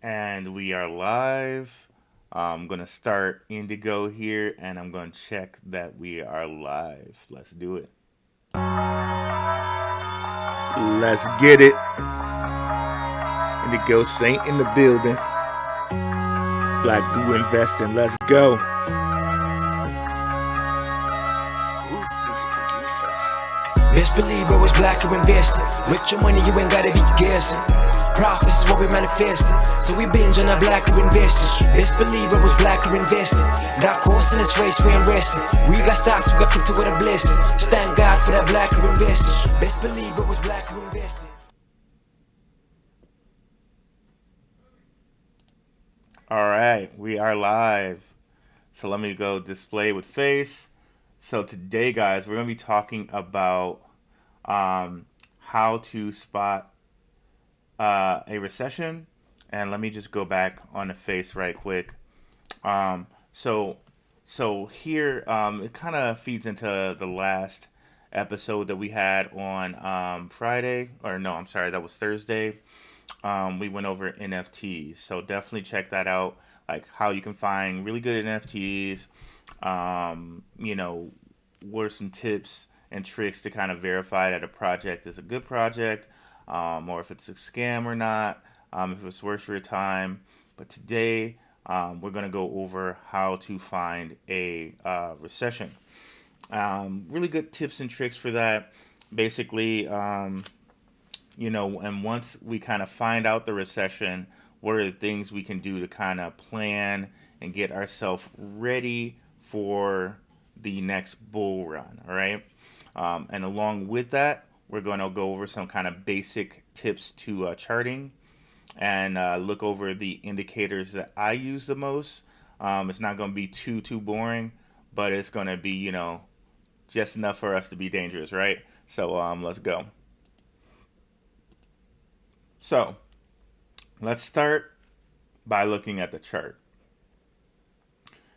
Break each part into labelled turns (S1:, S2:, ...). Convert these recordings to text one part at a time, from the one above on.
S1: And we are live. I'm going to start Indigo here and I'm going to check that we are live. Let's do it. Let's get it. Indigo Saint in the building. Blackrue investing. Let's go.
S2: Who's this producer?
S3: Best believe I was Blackrue investing. With your money, you ain't gotta be guessing. Profits is what we manifesting. So we binge on our Blackrue investing. Best believe I was Blackrue investing. That course in this race, we ain't resting. We got stocks, we got crypto with a blessing. So thank God for that Blackrue investing. Best believe I was Blackrue investing.
S1: All right, we are live. So let me go display with face. So today, guys, we're going to be talking about how to spot a recession. And let me just go back on the face right quick. So here it kind of feeds into the last episode that we had on Friday, or no, I'm sorry, that was Thursday. We went over NFTs, so definitely check that out. Like how you can find really good NFTs. What are some tips and tricks to kind of verify that a project is a good project, or if it's a scam or not, if it's worth your time. But today, we're going to go over how to find a recession. Really good tips and tricks for that. Basically, and once we kind of find out the recession, what are the things we can do to kind of plan and get ourselves ready for the next bull run, all right? And along with that, we're going to go over some kind of basic tips to charting and look over the indicators that I use the most. It's not going to be too boring, but it's going to be, just enough for us to be dangerous, right? So let's go. So let's start by looking at the chart.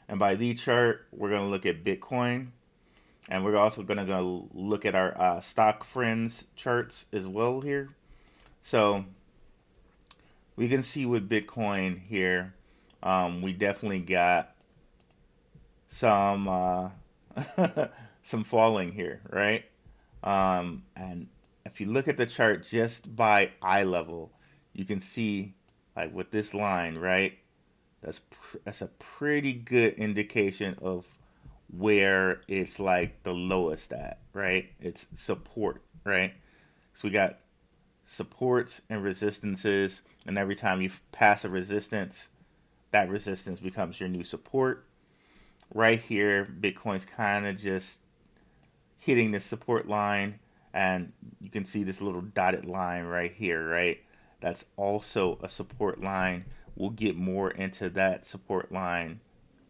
S1: And by the chart, we're going to look at Bitcoin. And we're also going to go look at our stock friends charts as well here. So we can see with Bitcoin here, we definitely got some some falling here, right? And if you look at the chart just by eye level, you can see like with this line, right? That's a pretty good indication of where it's like the lowest at, right? It's support, right? So we got supports and resistances, and every time you pass a resistance, that resistance becomes your new support. Right here, Bitcoin's kind of just hitting the support line, and you can see this little dotted line right here, right? That's also a support line. We'll get more into that support line.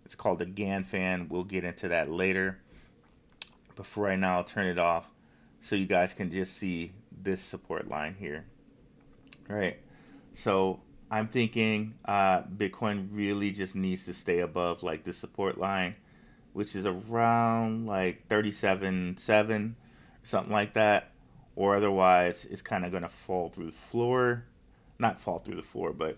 S1: It's called the Gann Fan. We'll get into that later. But for right now, I'll turn it off so you guys can just see this support line here. All right. So I'm thinking Bitcoin really just needs to stay above like the support line, which is around like 37.7 or something like that. Or otherwise, it's kind of going to fall through the floor. Not fall through the floor, but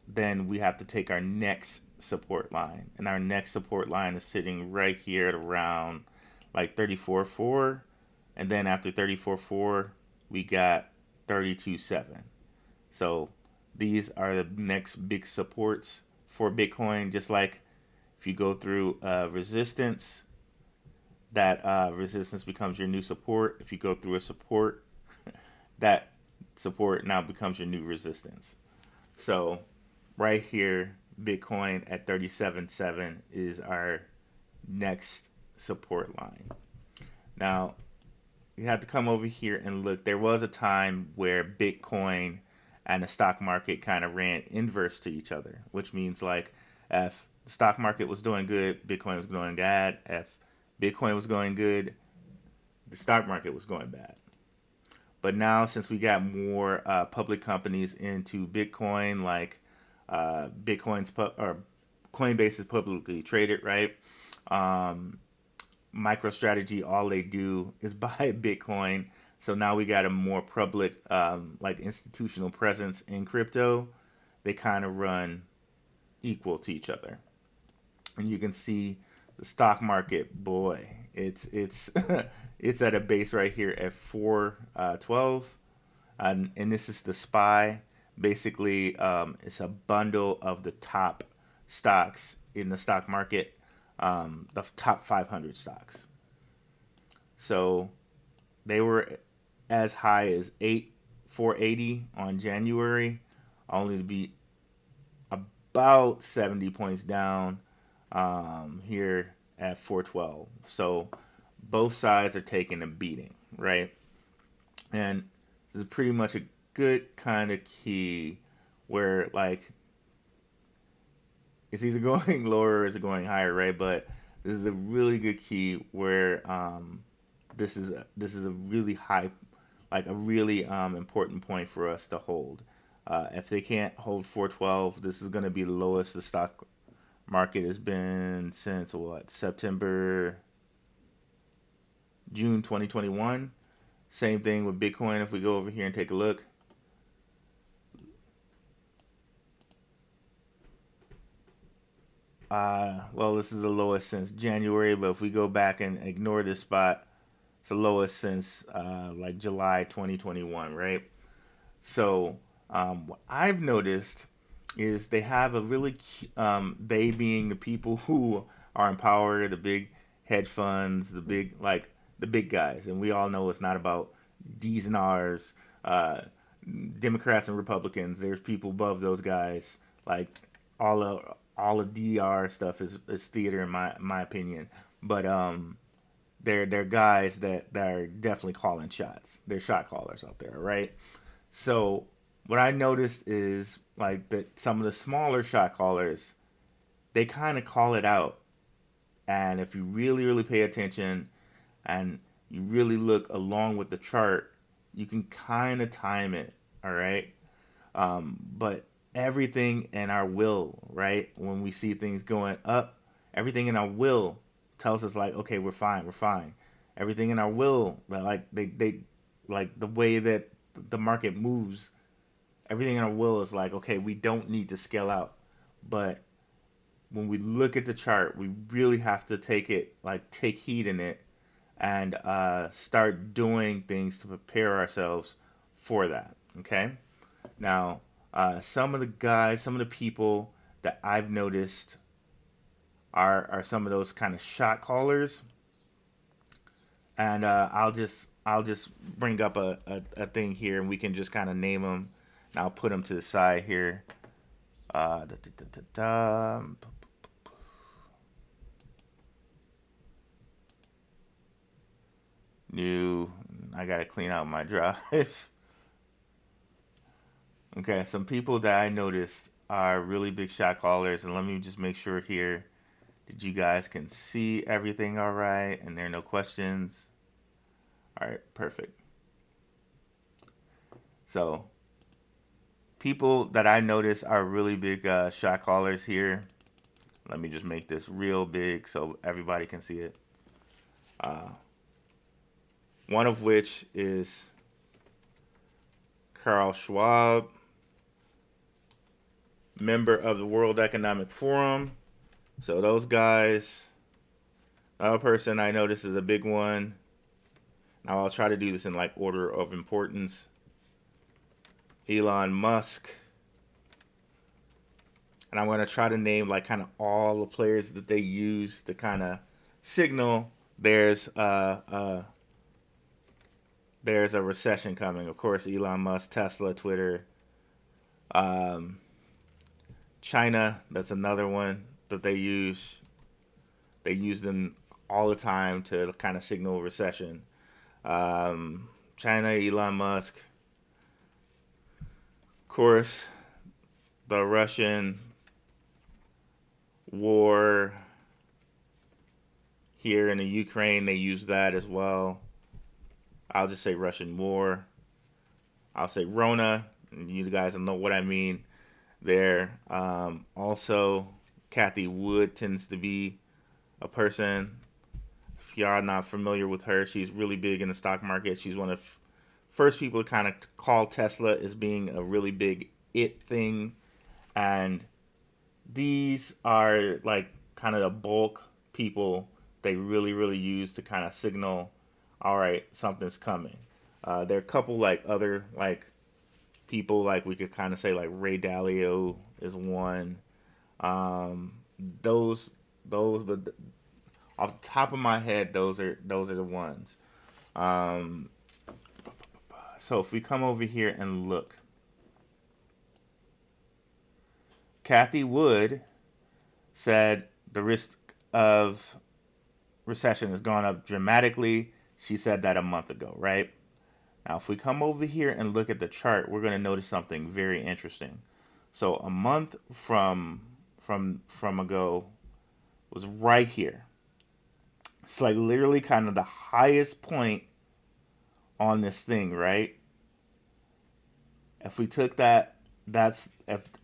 S1: then we have to take our next support line. And our next support line is sitting right here at around like 34.4. And then after 34.4, we got 32.7. So these are the next big supports for Bitcoin. Just like if you go through resistance, that resistance becomes your new support. If you go through a support, that support now becomes your new resistance. So right here, Bitcoin at 37.7 is our next support line. Now, you have to come over here and look. There was a time where Bitcoin and the stock market kind of ran inverse to each other, which means like if the stock market was doing good, Bitcoin was going bad. If Bitcoin was going good, the stock market was going bad. But now, since we got more public companies into Bitcoin, like or Coinbase is publicly traded, right? MicroStrategy, all they do is buy Bitcoin. So now we got a more public, like institutional presence in crypto. they kind of run equal to each other. And you can see the stock market, boy, it's it's at a base right here at 412, and this is the SPY. Basically, it's a bundle of the top stocks in the stock market, the top 500 stocks. So they were as high as 480 on January, only to be about 70 points down here at 412. So both sides are taking a beating, right? And this is pretty much a good kind of key where, like, it's either going lower or it's going higher, right? But this is a really good key where this is a really high, like a really important point for us to hold. If they can't hold 412, this is going to be the lowest the stock market has been since what, June 2021. Same thing with Bitcoin. If we go over here and take a look, well, this is the lowest since January, but if we go back and ignore this spot, it's the lowest since like July 2021, right? So what I've noticed is they have a really, they being the people who are in power, the big hedge funds, the big guys, and we all know it's not about D's and R's, Democrats and Republicans. There's people above those guys. Like all of DR stuff is theater in my opinion, but they're guys that are definitely calling shots. They're shot callers out there, right? So what I noticed is like that some of the smaller shot callers, they kind of call it out, and if you really pay attention and you really look along with the chart, you can kind of time it, all right? But everything in our will, right? When we see things going up, everything in our will tells us like, okay, we're fine. Everything in our will, like they like the way that the market moves, everything in our will is like, okay, we don't need to scale out. But when we look at the chart, we really have to take heed in it and start doing things to prepare ourselves for that. Okay. Now, some of the people that I've noticed are some of those kind of shot callers, and I'll just bring up a thing here, and we can just kind of name them. And I'll put them to the side here. New. I gotta clean out my drive. Okay, some people that I noticed are really big shot callers, and let me just make sure here that you guys can see everything all right, and there are no questions. All right, perfect. So, people that I notice are really big shot callers here. Let me just make this real big so everybody can see it. One of which is Carl Schwab, member of the World Economic Forum. So those guys. Another person I notice is a big one. Now I'll try to do this in like order of importance. Elon Musk. And I'm going to try to name like kind of all the players that they use to kind of signal there's a recession coming. Of course, Elon Musk, Tesla, Twitter. China, that's another one that they use. They use them all the time to kind of signal recession. China, Elon Musk. Of course, the Russian war here in the Ukraine, they use that as well. I'll just say Russian war. I'll say Rona, and you guys will know what I mean there. Also, Kathy Wood tends to be a person. If y'all are not familiar with her, she's really big in the stock market. She's one of first people to kind of call Tesla as being a really big it thing. And these are like kind of the bulk people they really use to kind of signal, all right, something's coming. There are a couple like other like people like we could kind of say like Ray Dalio is one. Um, but off the top of my head, those are the ones. Um, so if we come over here and look, Kathy Wood said the risk of recession has gone up dramatically. She said that a month ago, right? Now, if we come over here and look at the chart, we're going to notice something very interesting. So a month from ago was right here. It's like literally kind of the highest point on this thing, right? If we took that,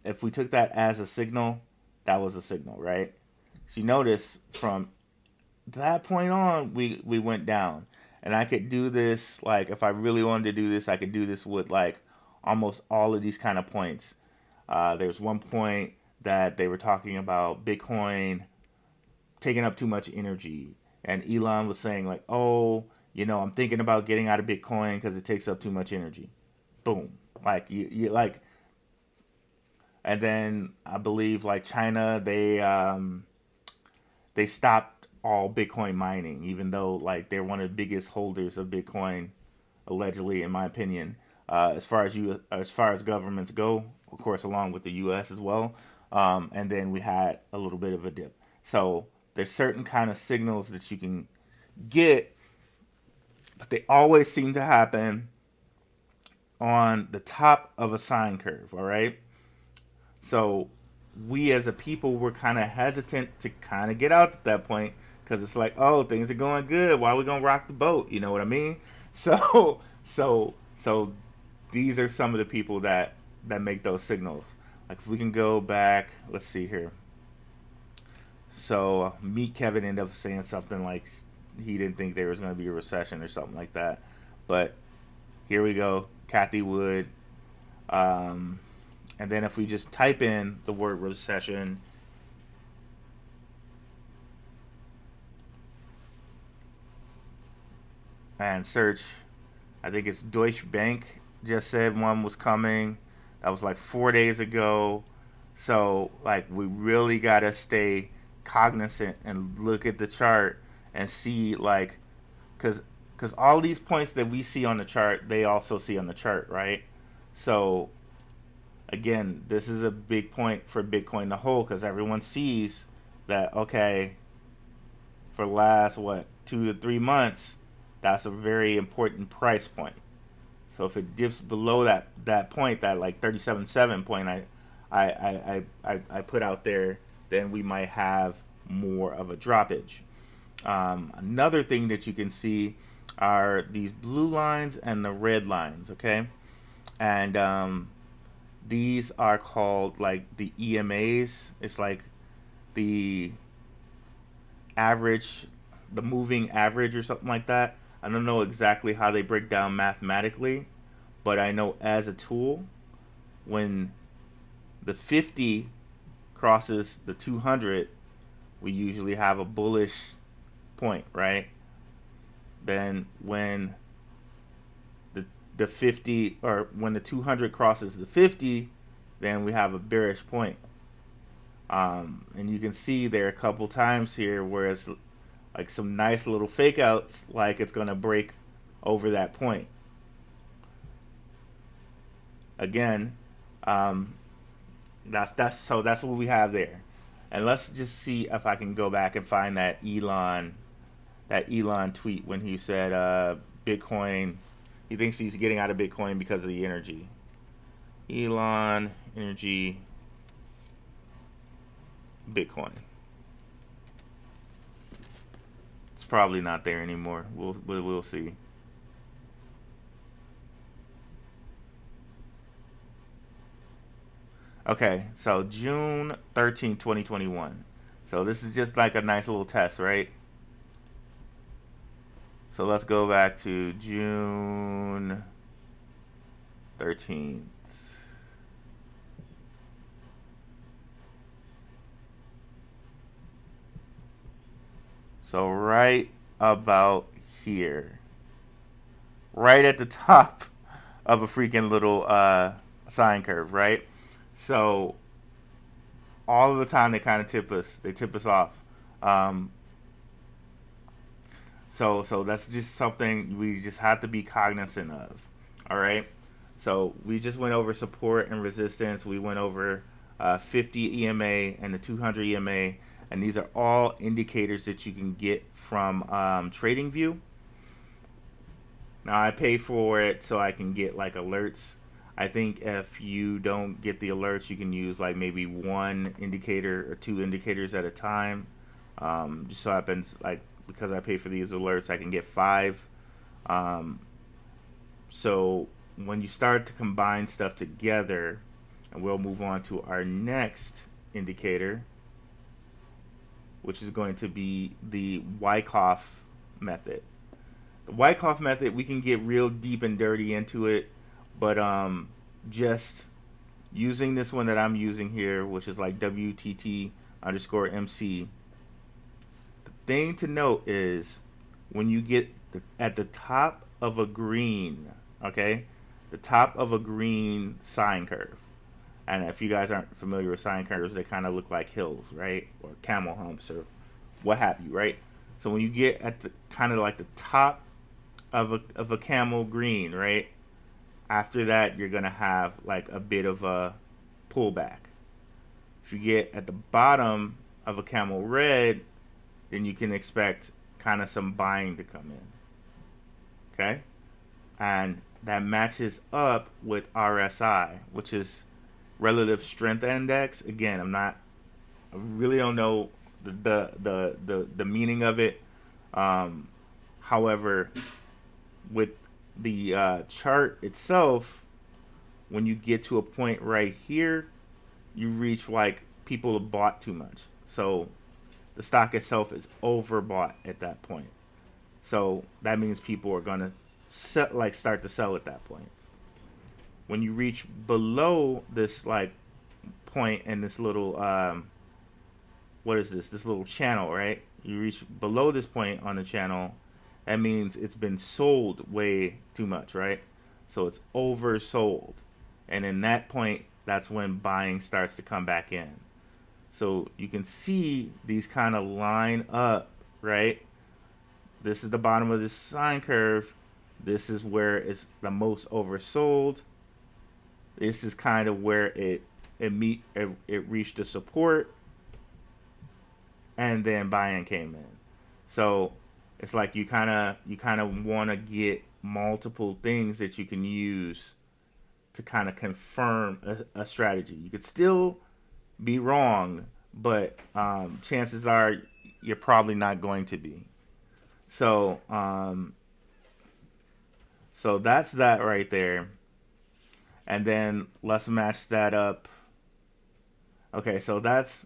S1: if we took that as a signal, that was a signal, right? So you notice from that point on, we went down, and I could do this like if I really wanted to do this, I could do this with like almost all of these kind of points. There's one point that they were talking about Bitcoin taking up too much energy, and Elon was saying like, oh, I'm thinking about getting out of Bitcoin because it takes up too much energy. Boom, like you like, and then I believe like China, they stopped all Bitcoin mining, even though like they're one of the biggest holders of Bitcoin, allegedly, in my opinion. As far as governments go, of course, along with the U.S. as well. And then we had a little bit of a dip. So there's certain kind of signals that you can get, but they always seem to happen on the top of a sine curve. All right. So we as a people were kind of hesitant to kind of get out at that point because it's like, oh, things are going good. Why are we gonna rock the boat? You know what I mean? So these are some of the people that make those signals. Like if we can go back, let's see here. So Meet Kevin ended up saying something like he didn't think there was going to be a recession or something like that. But here we go, Kathy Wood. And then if we just type in the word recession, and search, I think it's Deutsche Bank just said one was coming. That was like 4 days ago. So like we really got to stay cognizant and look at the chart and see like, because all these points that we see on the chart, they also see on the chart, right? So again, this is a big point for Bitcoin to hold because everyone sees that, okay, for the last, 2 to 3 months, that's a very important price point. So if it dips below that point, that like 37.7 point I put out there, then we might have more of a droppage. Another thing that you can see are these blue lines and the red lines, okay? And these are called like the EMAs. It's like the average, the moving average or something like that. I don't know exactly how they break down mathematically, but I know as a tool, when the 50 crosses the 200, we usually have a bullish point, right? Then when the 50, or when the 200 crosses the 50, then we have a bearish point. And you can see there a couple times here where it's like some nice little fake outs, like it's going to break over that point. Again, that's what we have there. And let's just see if I can go back and find that Elon tweet when he said Bitcoin, he thinks he's getting out of Bitcoin because of the energy. Elon energy Bitcoin. It's probably not there anymore. We'll see. Okay, so June 13, 2021. So this is just like a nice little test, right? So let's go back to June 13th. So right about here, right at the top of a freaking little sine curve, right? So all of the time they kind of tip us off. Um, so that's just something we just have to be cognizant of. All right. So we just went over support and resistance. We went over 50 EMA and the 200 EMA, and these are all indicators that you can get from TradingView. Now I pay for it so I can get like alerts. I think if you don't get the alerts, you can use like maybe one indicator or two indicators at a time. Just so happens like because I pay for these alerts, I can get 5. So when you start to combine stuff together, and we'll move on to our next indicator, which is going to be the Wyckoff method. The Wyckoff method, we can get real deep and dirty into it, but just using this one that I'm using here, which is like WTT_MC. The thing to note is when you get at the top of a green, okay, the top of a green sine curve. And if you guys aren't familiar with sine curves, they kind of look like hills, right? Or camel humps or what have you, right? So when you get at the kind of like the top of a camel green, right? After that, you're going to have like a bit of a pullback. If you get at the bottom of a camel red, then you can expect kind of some buying to come in. Okay? And that matches up with RSI, which is relative strength index. Again, I really don't know the meaning of it. However, with the chart itself, when you get to a point right here, you reach like people have bought too much. So the stock itself is overbought at that point. So that means people are gonna start to sell at that point. When you reach below this like point in this little what is this? This little channel, right? You reach below this point on the channel, that means it's been sold way too much, right? So it's oversold. And in that point, that's when buying starts to come back in. So you can see these kind of line up, right? This is the bottom of this sine curve. This is where it's the most oversold. This is kind of where it reached the support, and then buying came in. So it's like you kind of want to get multiple things that you can use to kind of confirm a strategy. You could still be wrong, but chances are you're probably not going to be. So so that's that right there. And then let's match that up. Okay, so that's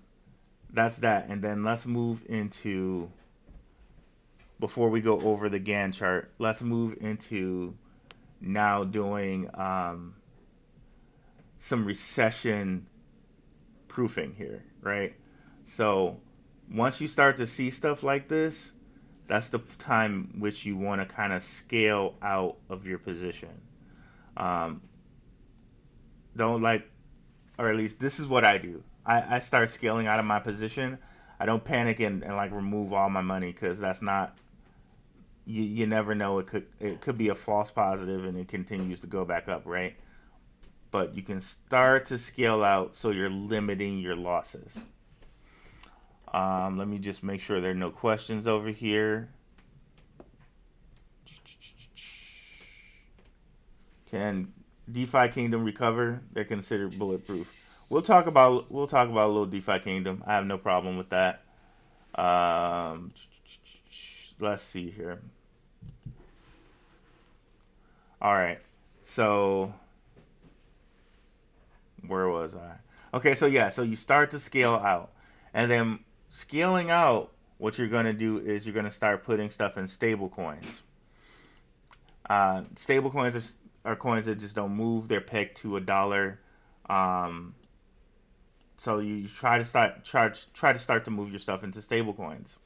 S1: that. And then let's move into, before we go over the Gann chart, let's move into now doing some recession proofing here, right? So once you start to see stuff like this, that's the time which you want to kind of scale out of your position. Don't or at least this is what I do. I start scaling out of my position. I don't panic and like remove all my money, because that's not, you never know, it could be a false positive and it continues to go back up, right? But you can start to scale out so you're limiting your losses. Let me just make sure there are no questions over here. Can DeFi Kingdom recover? They're considered bulletproof. We'll talk about a little DeFi Kingdom. I have no problem with that. Let's see here. All right. So where was I? Okay, so yeah, so you start to scale out. And then scaling out, what you're going to do is you're going to start putting stuff in stable coins. Stable coins are coins that just don't move. They're pegged to $1. So you try to start to move your stuff into stable coins.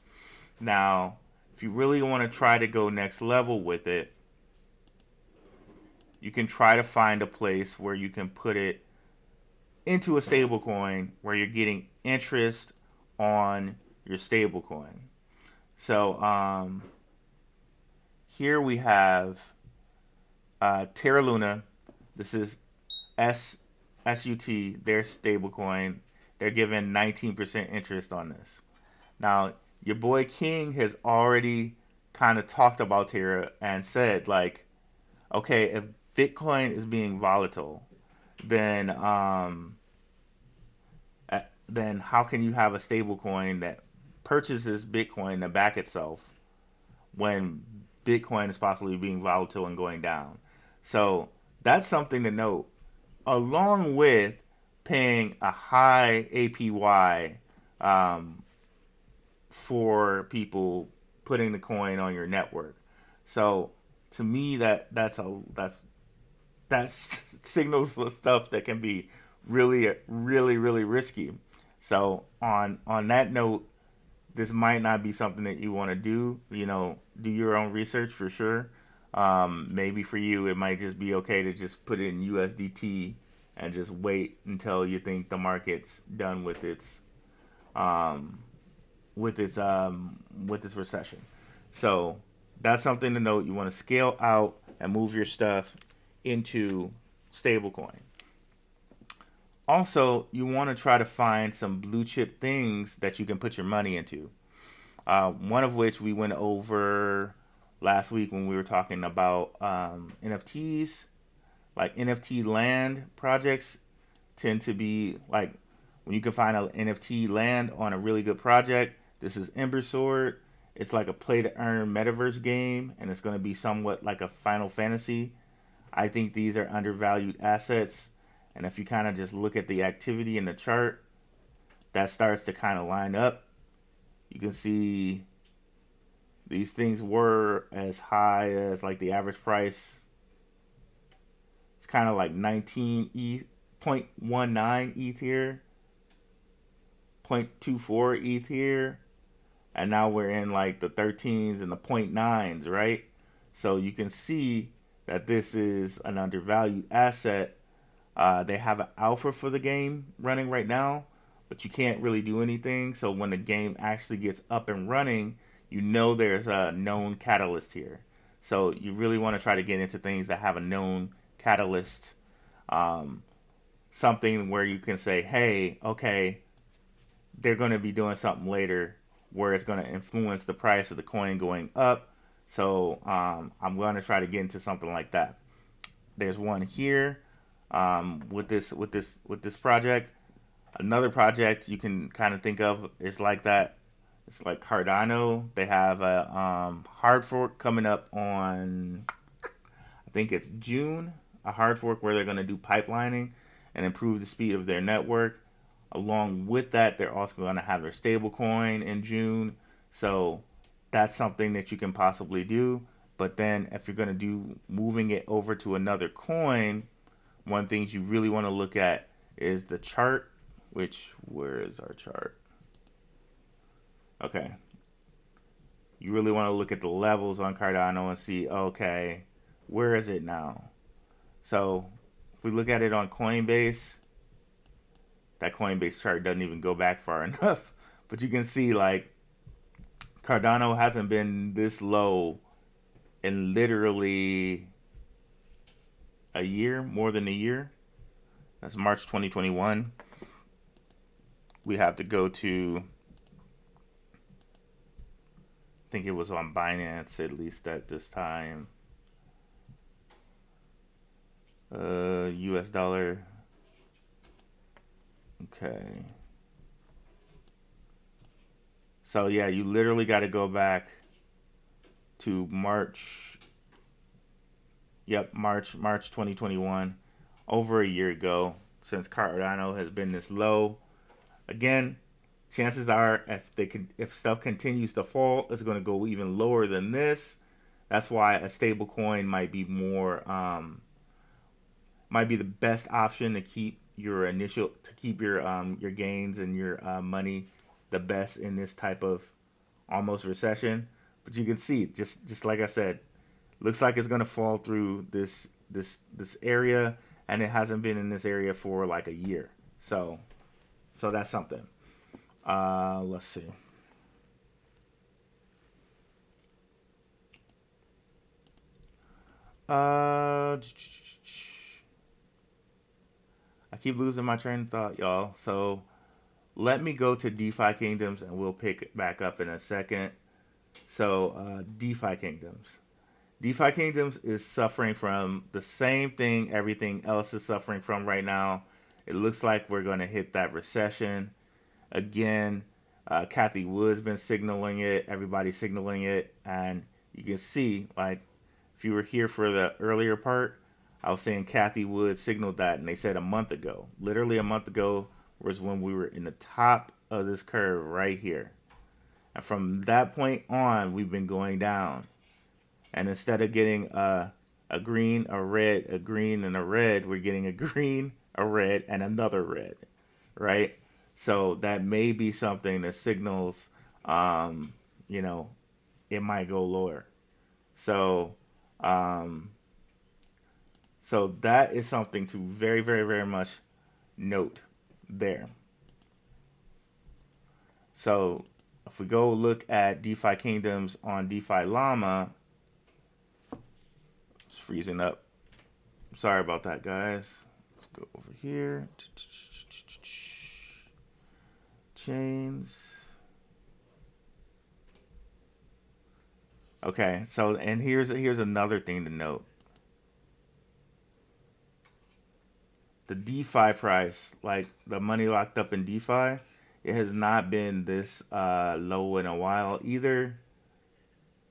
S1: Now, if you really want to try to go next level with it, you can try to find a place where you can put it into a stable coin where you're getting interest on your stable coin. So here we have Terra Luna. This is SUT, their stable coin. They're giving 19% interest on this. Now, your boy King has already kind of talked about Terra and said, like, okay, if Bitcoin is being volatile, then then how can you have a stable coin that purchases Bitcoin to back itself when Bitcoin is possibly being volatile and going down? So that's something to note, along with paying a high APY for people putting the coin on your network. So to me, that signals the stuff that can be really risky. So on that note, this might not be something that you want to do. You know, do your own research for sure. Maybe for you, it might just be okay to just put it in USDT and just wait until you think the market's done with its recession. So that's something to note. You want to scale out and move your stuff into stablecoin. Also, you want to try to find some blue chip things that you can put your money into. One of which we went over last week when we were talking about NFTs. Like NFT land projects tend to be like when you can find an NFT land on a really good project. This is Ember Sword. It's like a play to earn metaverse game, and it's going to be somewhat like a Final Fantasy. I think these are undervalued assets. And if you kind of just look at the activity in the chart, that starts to kind of line up. You can see these things were as high as like the average price. It's kind of like 19 ETH, 0.19 ETH here, 0.24 ETH here. And now we're in like the 13s and the 0.9s, right? So you can see that this is an undervalued asset. They have an alpha for the game running right now, but you can't really do anything. So when the game actually gets up and running, you know there's a known catalyst here. So you really want to try to get into things that have a known catalyst, something where you can say, hey, okay, they're going to be doing something later where it's going to influence the price of the coin going up. So I'm going to try to get into something like that. There's one here. With this project. Another project you can kind of think of is like that. It's like Cardano. They have a hard fork coming up on, I think it's June. A hard fork where they're going to do pipelining and improve the speed of their network. Along with that, they're also going to have their stable coin in June. So that's something that you can possibly do. But then if you're going to do moving it over to another coin, one thing you really want to look at is the chart, where is our chart? Okay. You really want to look at the levels on Cardano and see, okay, where is it now? So if we look at it on Coinbase, that Coinbase chart doesn't even go back far enough. But you can see like Cardano hasn't been this low in literally a year, more than a year. That's March 2021. We have to go to, I think it was on Binance at least at this time. US dollar. Okay. So yeah, you literally got to go back to March. Yep, March 2021, over a year ago, since Cardano has been this low. Again, chances are if stuff continues to fall, it's going to go even lower than this. That's why a stable coin might be the best option to keep your gains and your money the best in this type of almost recession. But you can see, just like I said, looks like it's gonna fall through this area, and it hasn't been in this area for like a year. So that's something. Let's see. I keep losing my train of thought, y'all. So let me go to Defy Kingdoms, and we'll pick it back up in a second. So Defy Kingdoms. DeFi Kingdoms is suffering from the same thing everything else is suffering from right now. It looks like we're going to hit that recession again. Kathy Wood's been signaling it. Everybody's signaling it. And you can see, like, if you were here for the earlier part, I was saying Kathy Wood signaled that, and they said a month ago. Literally a month ago was when we were in the top of this curve right here. And from that point on, we've been going down. And instead of getting a green, a red, a green, and a red, we're getting a green, a red, and another red, right? So that may be something that signals, you know, it might go lower. So, so that is something to very, very, very much note there. So if we go look at DeFi Kingdoms on DeFi Llama, it's freezing up. Sorry about that, guys. Let's go over here. Chains. Okay, so and here's another thing to note. The DeFi price, like the money locked up in DeFi, it has not been this low in a while either.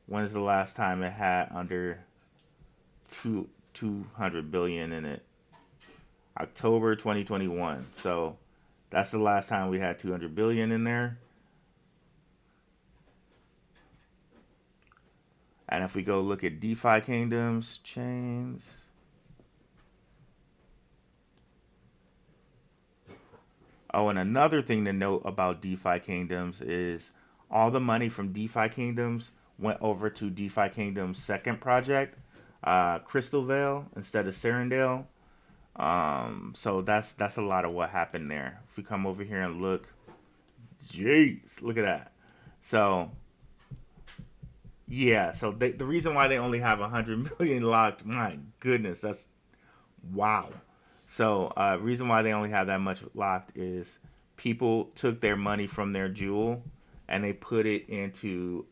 S1: When is the last time it had under 200 billion in it? October 2021. So that's the last time we had 200 billion in there. And if we go look at DeFi Kingdoms, chains. Oh, and another thing to note about DeFi Kingdoms is all the money from DeFi Kingdoms went over to DeFi Kingdoms' second project, Crystal Vale instead of Serendale. So that's a lot of what happened there. If we come over here and look, jeez, look at that. So yeah, so the reason why they only have 100 million locked, my goodness, that's wow. So reason why they only have that much locked is people took their money from their jewel and they put it into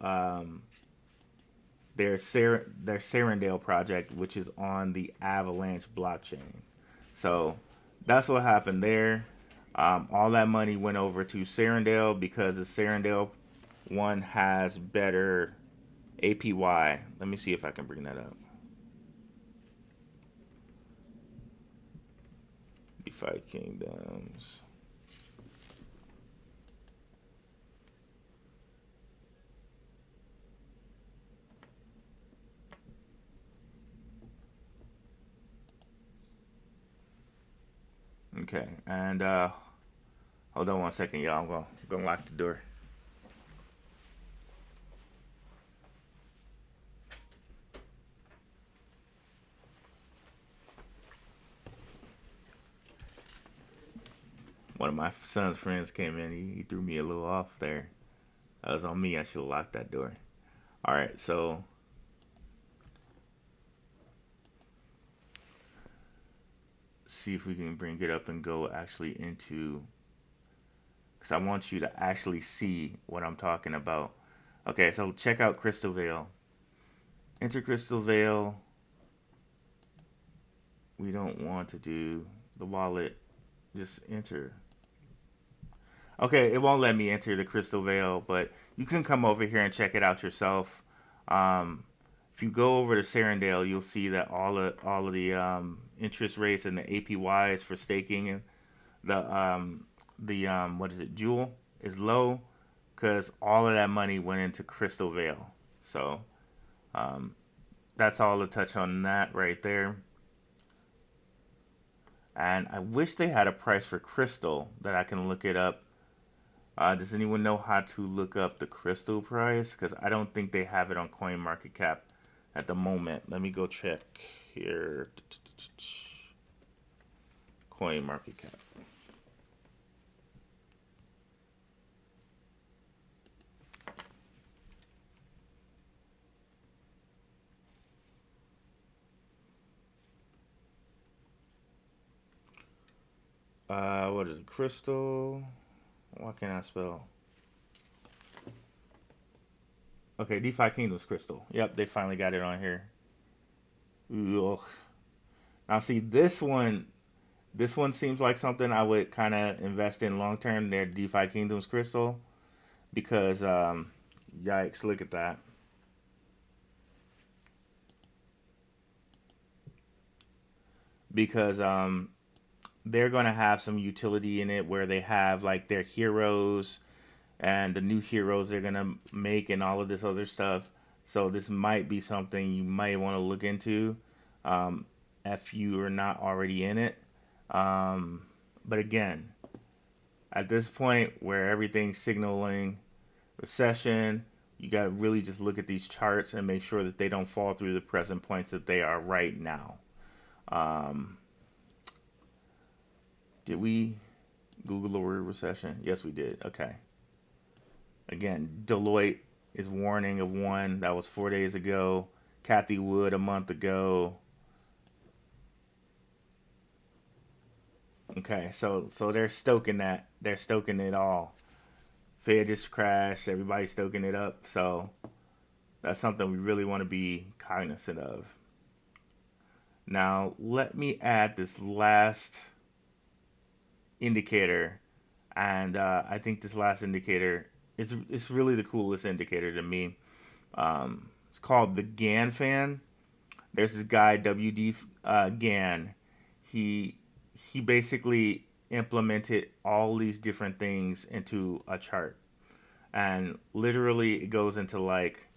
S1: their Serendale project, which is on the Avalanche blockchain. So that's what happened there. All that money went over to Serendale because the Serendale one has better APY. Let me see if I can bring that up. Defy Kingdoms. Okay, and hold on one second, y'all. I'm gonna lock the door. One of my son's friends came in. He threw me a little off there. That was on me. I should have locked that door. All right, so see if we can bring it up and go actually into, because I want you to actually see what I'm talking about. Okay, so check out Crystal Vale. Enter Crystal Vale. We don't want to do the wallet. Just enter. Okay, it won't let me enter the Crystal Vale, but you can come over here and check it out yourself. If you go over to Serendale, you'll see that all of the interest rates and the APYs for staking and the what is it, Jewel is low because all of that money went into Crystal Vale. So that's all to touch on that right there. And I wish they had a price for Crystal that I can look it up. Does anyone know how to look up the crystal price? Because I don't think they have it on CoinMarketCap at the moment. Let me go check here. CoinMarketCap. What is it? Crystal? Why can't I spell? Okay, Defy Kingdoms crystal. Yep, they finally got it on here. Ugh. Now see this one seems like something I would kind of invest in long term. Their Defy Kingdoms crystal, because yikes, look at that. Because they're gonna have some utility in it where they have like their heroes and the new heroes they're gonna make and all of this other stuff. So this might be something you might want to look into, if you are not already in it. But again, at this point where everything's signaling recession, you got to really just look at these charts and make sure that they don't fall through the present points that they are right now. Did we Google the word recession? Yes, we did. Okay. Again, Deloitte is warning of one. That was 4 days ago. Kathy Wood a month ago. Okay, so they're stoking that. They're stoking it all. Fed just crashed. Everybody's stoking it up. So that's something we really want to be cognizant of. Now, let me add this last indicator. And I think this last indicator it's really the coolest indicator to me. It's called the Gann Fan. There's this guy, W.D. Gann. He basically implemented all these different things into a chart. And literally it goes into like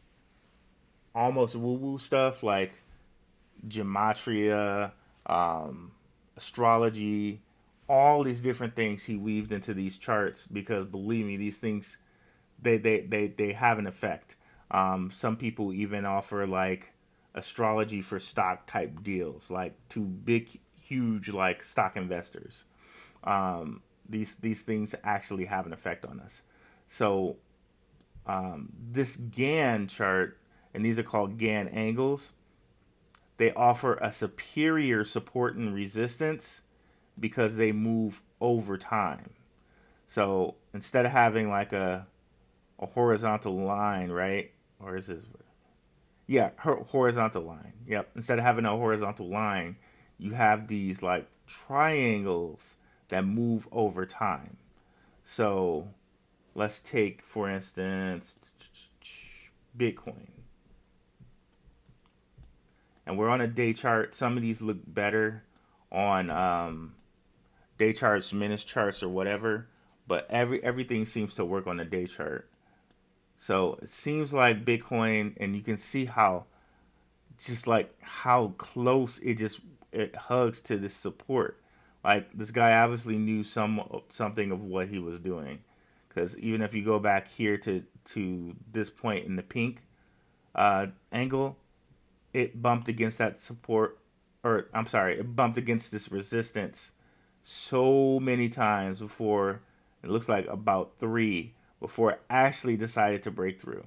S1: almost woo-woo stuff like gematria, astrology, all these different things he weaved into these charts because believe me, these things they have an effect. Some people even offer like astrology for stock type deals, like to big, huge like stock investors. These things actually have an effect on us. So this Gann chart, and these are called Gann angles, they offer a superior support and resistance because they move over time. So instead of having like a horizontal line, right? Or is this? Yeah, horizontal line. Yep. Instead of having a horizontal line, you have these like triangles that move over time. So let's take, for instance, Bitcoin. And we're on a day chart. Some of these look better on day charts, minutes charts, or whatever. But everything seems to work on a day chart. So it seems like Bitcoin, and you can see how just like how close it hugs to this support. Like this guy obviously knew something of what he was doing, because even if you go back here to this point in the pink angle, it bumped against that support, or I'm sorry, it bumped against this resistance so many times before. It looks like about 3 before it actually decided to break through.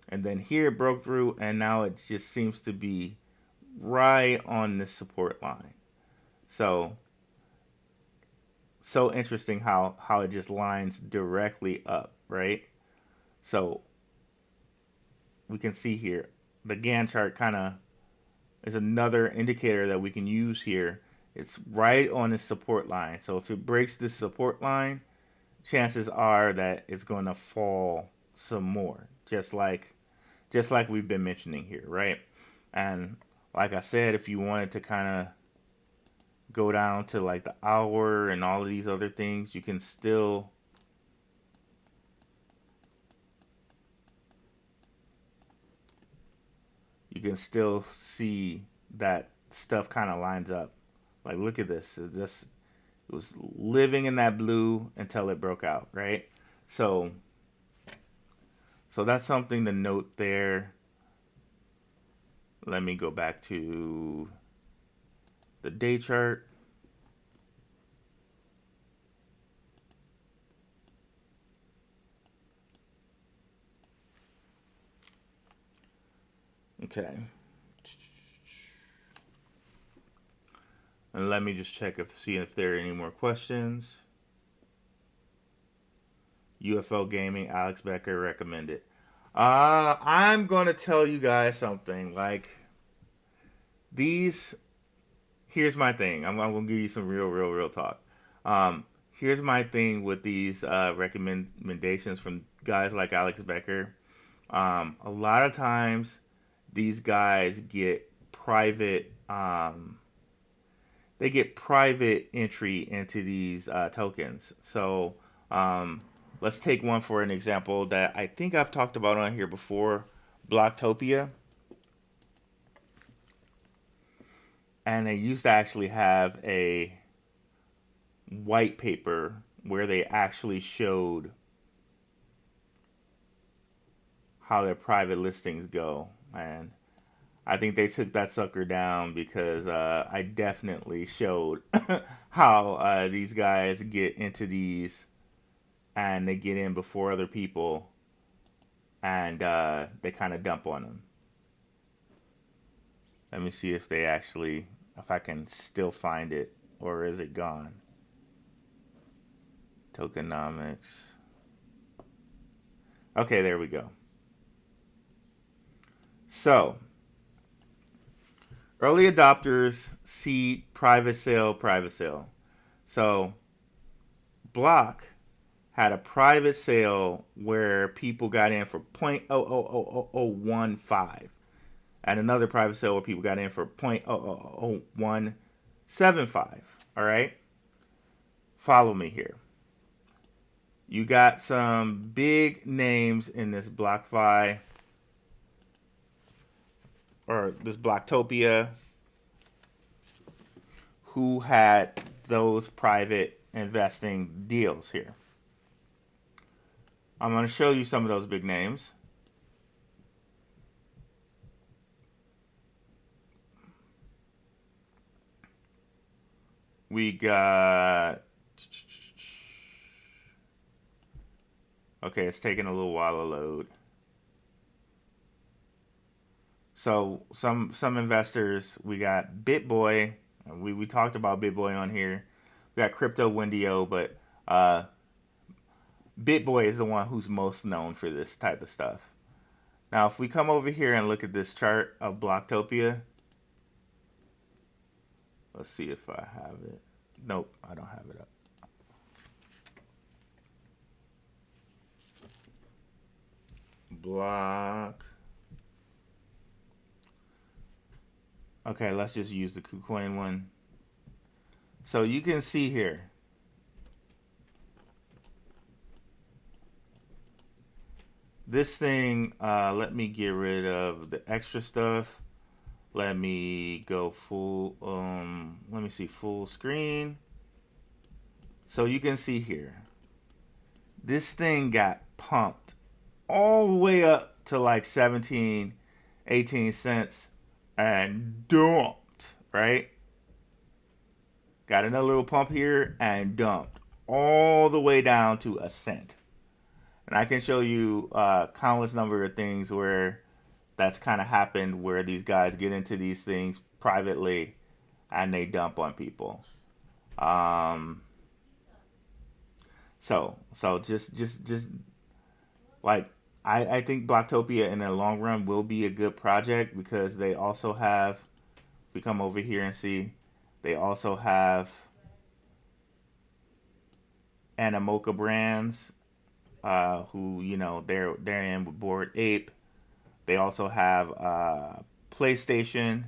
S1: And then here it broke through, and now it just seems to be right on this support line. So interesting how it just lines directly up, right? So we can see here the Gantt chart kind of is another indicator that we can use here. It's right on this support line. So if it breaks this support line, chances are that it's going to fall some more, just like we've been mentioning here, right? And like I said, if you wanted to kind of go down to like the hour and all of these other things, you can still see that stuff kind of lines up. Like look at this. It was living in that blue until it broke out, right? So that's something to note there. Let me go back to the day chart. Okay. And let me just see if there are any more questions. UFO Gaming, Alex Becker recommended. I'm gonna tell you guys something. Like these, here's my thing. I'm gonna give you some real talk. Here's my thing with these recommendations from guys like Alex Becker. A lot of times, these guys get private. They get private entry into these tokens. So let's take one for an example that I think I've talked about on here before, Blocktopia. And they used to actually have a white paper where they actually showed how their private listings go. And I think they took that sucker down because I definitely showed how these guys get into these and they get in before other people and they kind of dump on them. Let me see if I can still find it, or is it gone? Tokenomics. Okay, there we go. So, early adopters, seed, private sale. So, Block had a private sale where people got in for 0.000015, and another private sale where people got in for 0.0000175. All right? Follow me here. You got some big names in this BlockFi or this Blocktopia who had those private investing deals here. I'm going to show you some of those big names. We got... Okay, it's taking a little while to load. So some investors, we got BitBoy. We talked about BitBoy on here. We got Crypto Wendio, but BitBoy is the one who's most known for this type of stuff. Now, if we come over here and look at this chart of Blocktopia, let's see if I have it. Nope, I don't have it up. Block. Okay, let's just use the KuCoin one. So you can see here. This thing, let me get rid of the extra stuff. Let me go full, let me see, full screen. So you can see here. This thing got pumped all the way up to like 17, 18 cents and dumped, right? Got another little pump here and dumped all the way down to a cent. And I can show you countless number of things where that's kind of happened, where these guys get into these things privately and they dump on people. So just like, I think Blocktopia in the long run will be a good project because they also have, if we come over here and see, they also have Animoca Brands, who, you know, they're in with Bored Ape. They also have PlayStation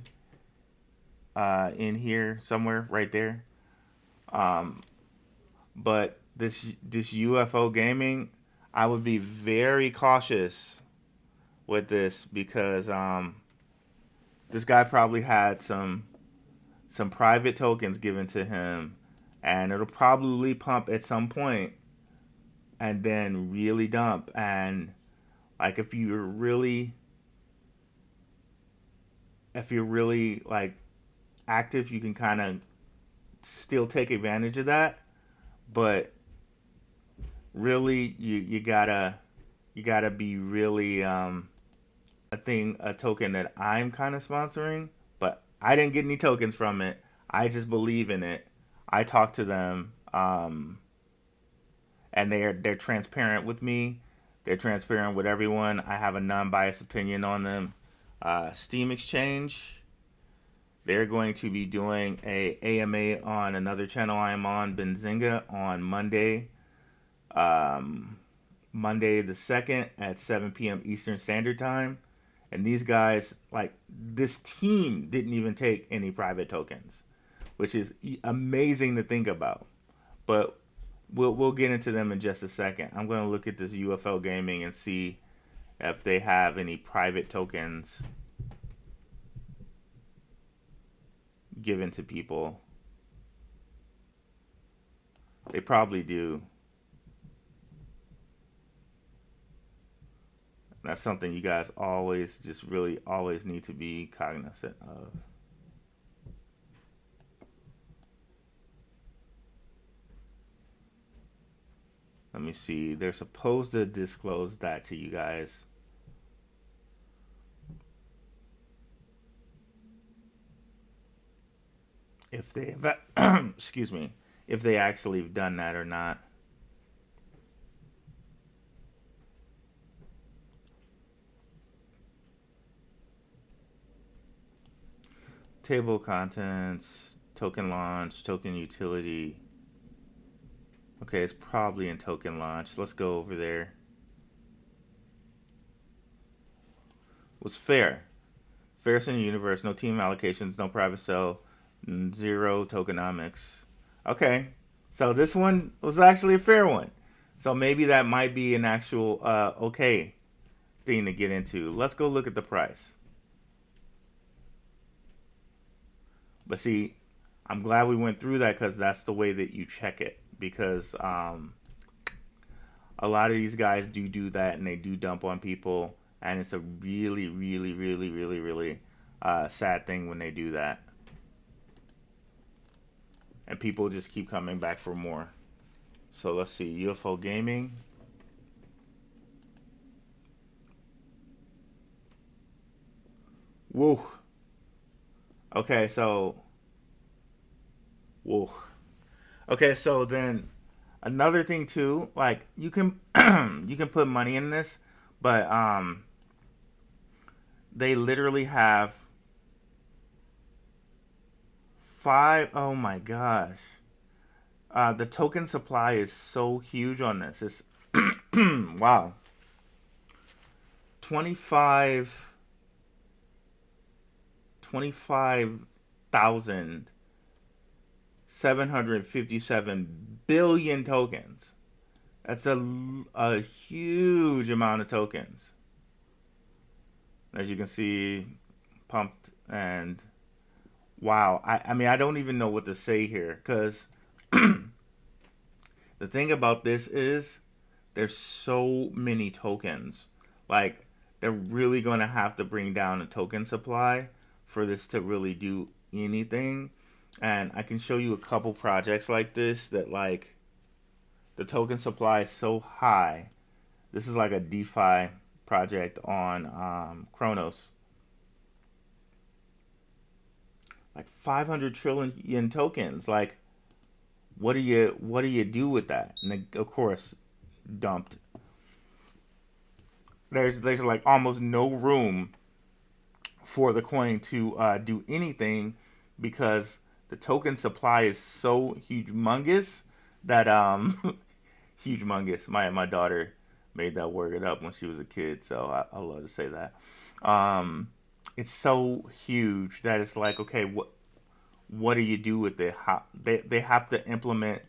S1: in here somewhere right there. But this UFO gaming, I would be very cautious with this because this guy probably had some private tokens given to him and it'll probably pump at some point and then really dump. And like if you're really like active, you can kind of still take advantage of that. But really, you gotta be really a token that I'm kind of sponsoring, but I didn't get any tokens from it. I just believe in it. I talk to them, and they're transparent with me. They're transparent with everyone. I have a non-biased opinion on them. Steam Exchange, they're going to be doing a AMA on another channel I am on, Benzinga, on Monday. Monday the 2nd at 7 p.m. Eastern Standard Time. And these guys, like, this team didn't even take any private tokens, which is amazing to think about. But we'll get into them in just a second. I'm going to look at this UFL Gaming and see if they have any private tokens given to people. They probably do. That's something you guys always need to be cognizant of. Let me see. They're supposed to disclose that to you guys. If they excuse me, if they actually have done that or not. Table of contents, token launch, token utility. Okay, it's probably in token launch. Let's go over there. Was fair. Fairest in the universe. No team allocations, no private sale, 0 tokenomics. Okay, so this one was actually a fair one. So maybe that might be an actual okay thing to get into. Let's go look at the price. But see, I'm glad we went through that because that's the way that you check it. Because a lot of these guys do that and they do dump on people. And it's a really, really, really, really, really sad thing when they do that. And people just keep coming back for more. So let's see, UFO Gaming. Woo. Okay, so... Whoa. Okay, so then another thing too, like you can you can put money in this, but they literally have 5. Oh my gosh, the token supply is so huge on this. It's wow, 25,000. 757 billion tokens. That's a huge amount of tokens. As you can see, pumped and wow. I mean, I don't even know what to say here because the thing about this is there's so many tokens. Like, they're really going to have to bring down the token supply for this to really do anything. And I can show you a couple projects like this that, like, the token supply is so high. This is like a DeFi project on Chronos. Like 500 trillion tokens. Like, what do you do with that? And they, of course, dumped. There's like almost no room for the coin to do anything because the token supply is so humongous that humongous. My daughter made that word up when she was a kid, so I love to say that. It's so huge that it's like, okay, what do you do with it? They have to implement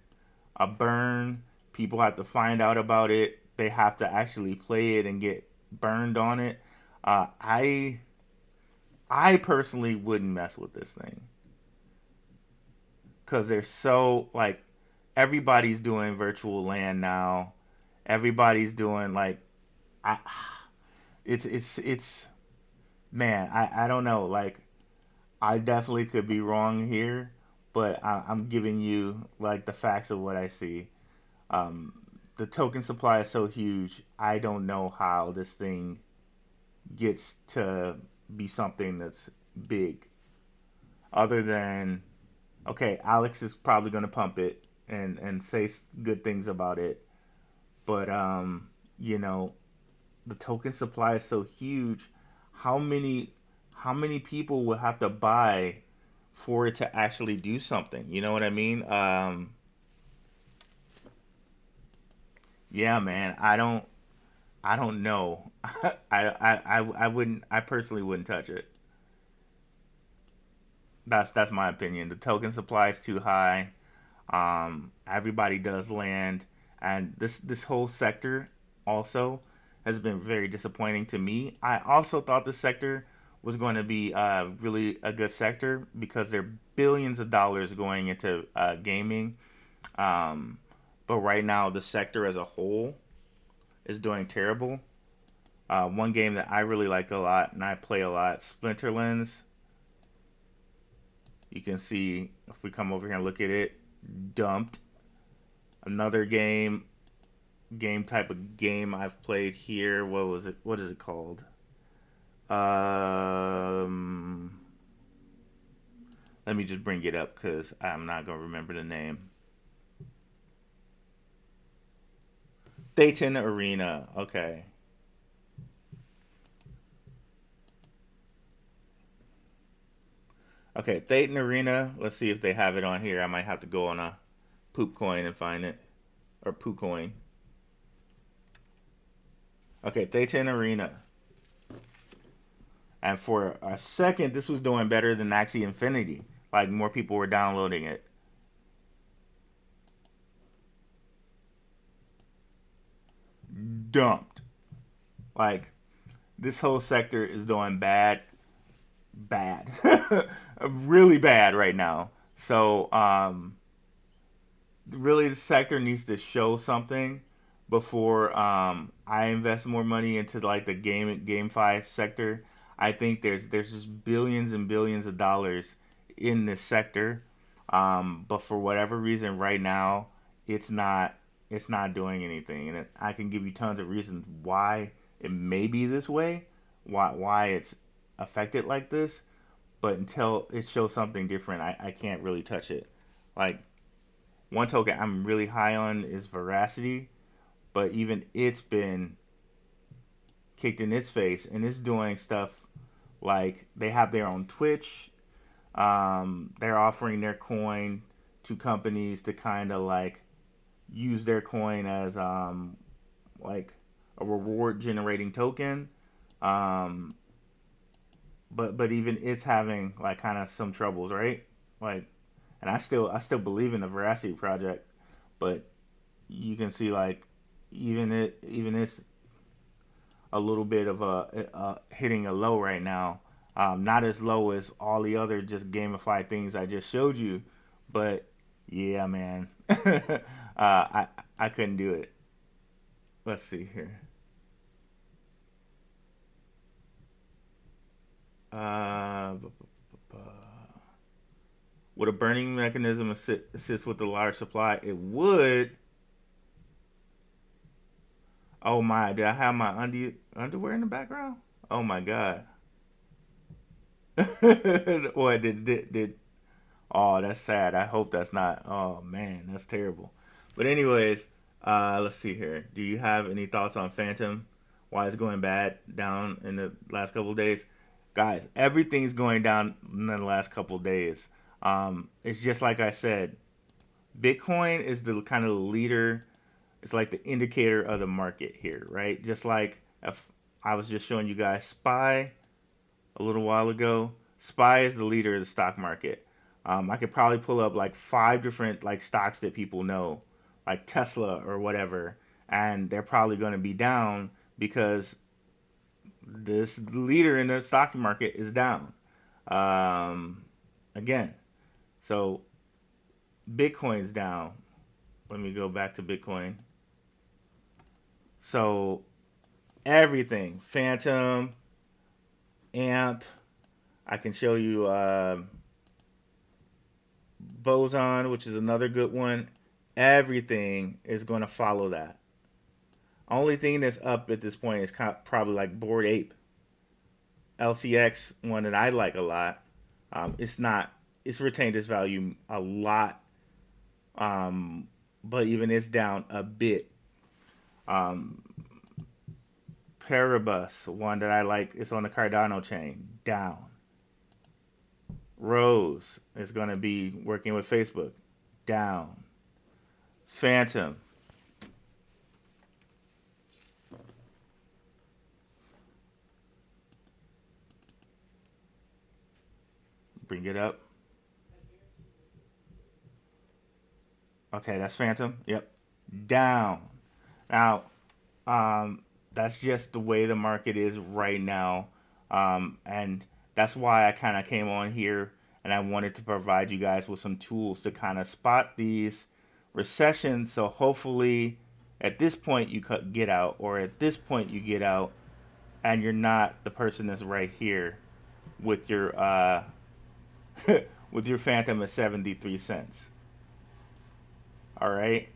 S1: a burn. People have to find out about it. They have to actually play it and get burned on it. I personally wouldn't mess with this thing. because they're so like everybody's doing virtual land now. Everybody's doing like I, it's man, I don't know. Like I definitely could be wrong here, but I'm giving you like the facts of what I see. Um, the token supply is so huge. I don't know how this thing gets to be something that's big. Other than okay, Alex is probably going to pump it and say good things about it, but you know, the token supply is so huge. How many how many people will have to buy for it to actually do something? You know what I mean? Yeah, man. I don't know. I wouldn't. I personally wouldn't touch it. That's my opinion. The token supply is too high. Everybody does land, and this whole sector also has been very disappointing to me. I also thought the sector was going to be really a good sector because there are billions of dollars going into gaming. Um, but right now, the sector as a whole is doing terrible. One game that I really like a lot and I play a lot, Splinterlands. You can see if we come over here and look at it, dumped. Another game type of game I've played here. What was it? What is it called? Um, Let me just bring it up because I'm not gonna remember the name. Dayton Arena. Okay. Okay, Dayton Arena. Let's see if they have it on here. I might have to go on a poop coin and find it. Or poo coin. Okay, Dayton Arena. And for a second, this was doing better than Axie Infinity. Like more people were downloading it. Dumped. Like this whole sector is doing bad, really bad right now. So really, the sector needs to show something before I invest more money into like the GameFi sector. I think there's just billions and billions of dollars in this sector, but for whatever reason, right now it's not doing anything, and I can give you tons of reasons why it may be this way, why it's affected like this, but until it shows something different, I can't really touch it. Like one token I'm really high on is Veracity, but even it's been kicked in its face, and it's doing stuff like they have their own Twitch. They're offering their coin to companies to kind of like use their coin as like a reward generating token. Um, but even it's having like kind of some troubles, right? Like, and I still believe in the Veracity project, but you can see like even it's a little bit of a hitting a low right now. Not as low as all the other just gamified things I just showed you, but yeah, man, I couldn't do it. Let's see here. Uh, would a burning mechanism assist with the large supply? It would. Oh my! Did I have my underwear in the background? Oh my god! What did? Oh, that's sad. I hope that's not. Oh man, that's terrible. But anyways, let's see here. Do you have any thoughts on Phantom? Why it's going bad down in the last couple of days? Guys, everything's going down in the last couple of days. It's just like I said. Bitcoin is the kind of leader. It's like the indicator of the market here, right? Just like if I was just showing you guys SPY a little while ago. SPY is the leader of the stock market. I could probably pull up like 5 different like stocks that people know, like Tesla or whatever, and they're probably going to be down because this leader in the stock market is down. Again, so Bitcoin's down. Let me go back to Bitcoin. So everything, Phantom, AMP. I can show you Boson, which is another good one. Everything is going to follow that. Only thing that's up at this point is probably like Bored Ape. LCX, one that I like a lot. It's not. It's retained its value a lot, but even it's down a bit. Paribus, one that I like, it's on the Cardano chain, down. Rose is going to be working with Facebook, down. Phantom, bring it up. Okay, that's Phantom. Yep, down. Now, that's just the way the market is right now, and that's why I kind of came on here and I wanted to provide you guys with some tools to kind of spot these recessions. So hopefully, at this point you get out, or at this point you get out, and you're not the person that's right here with your with your Phantom at 73 cents. All right.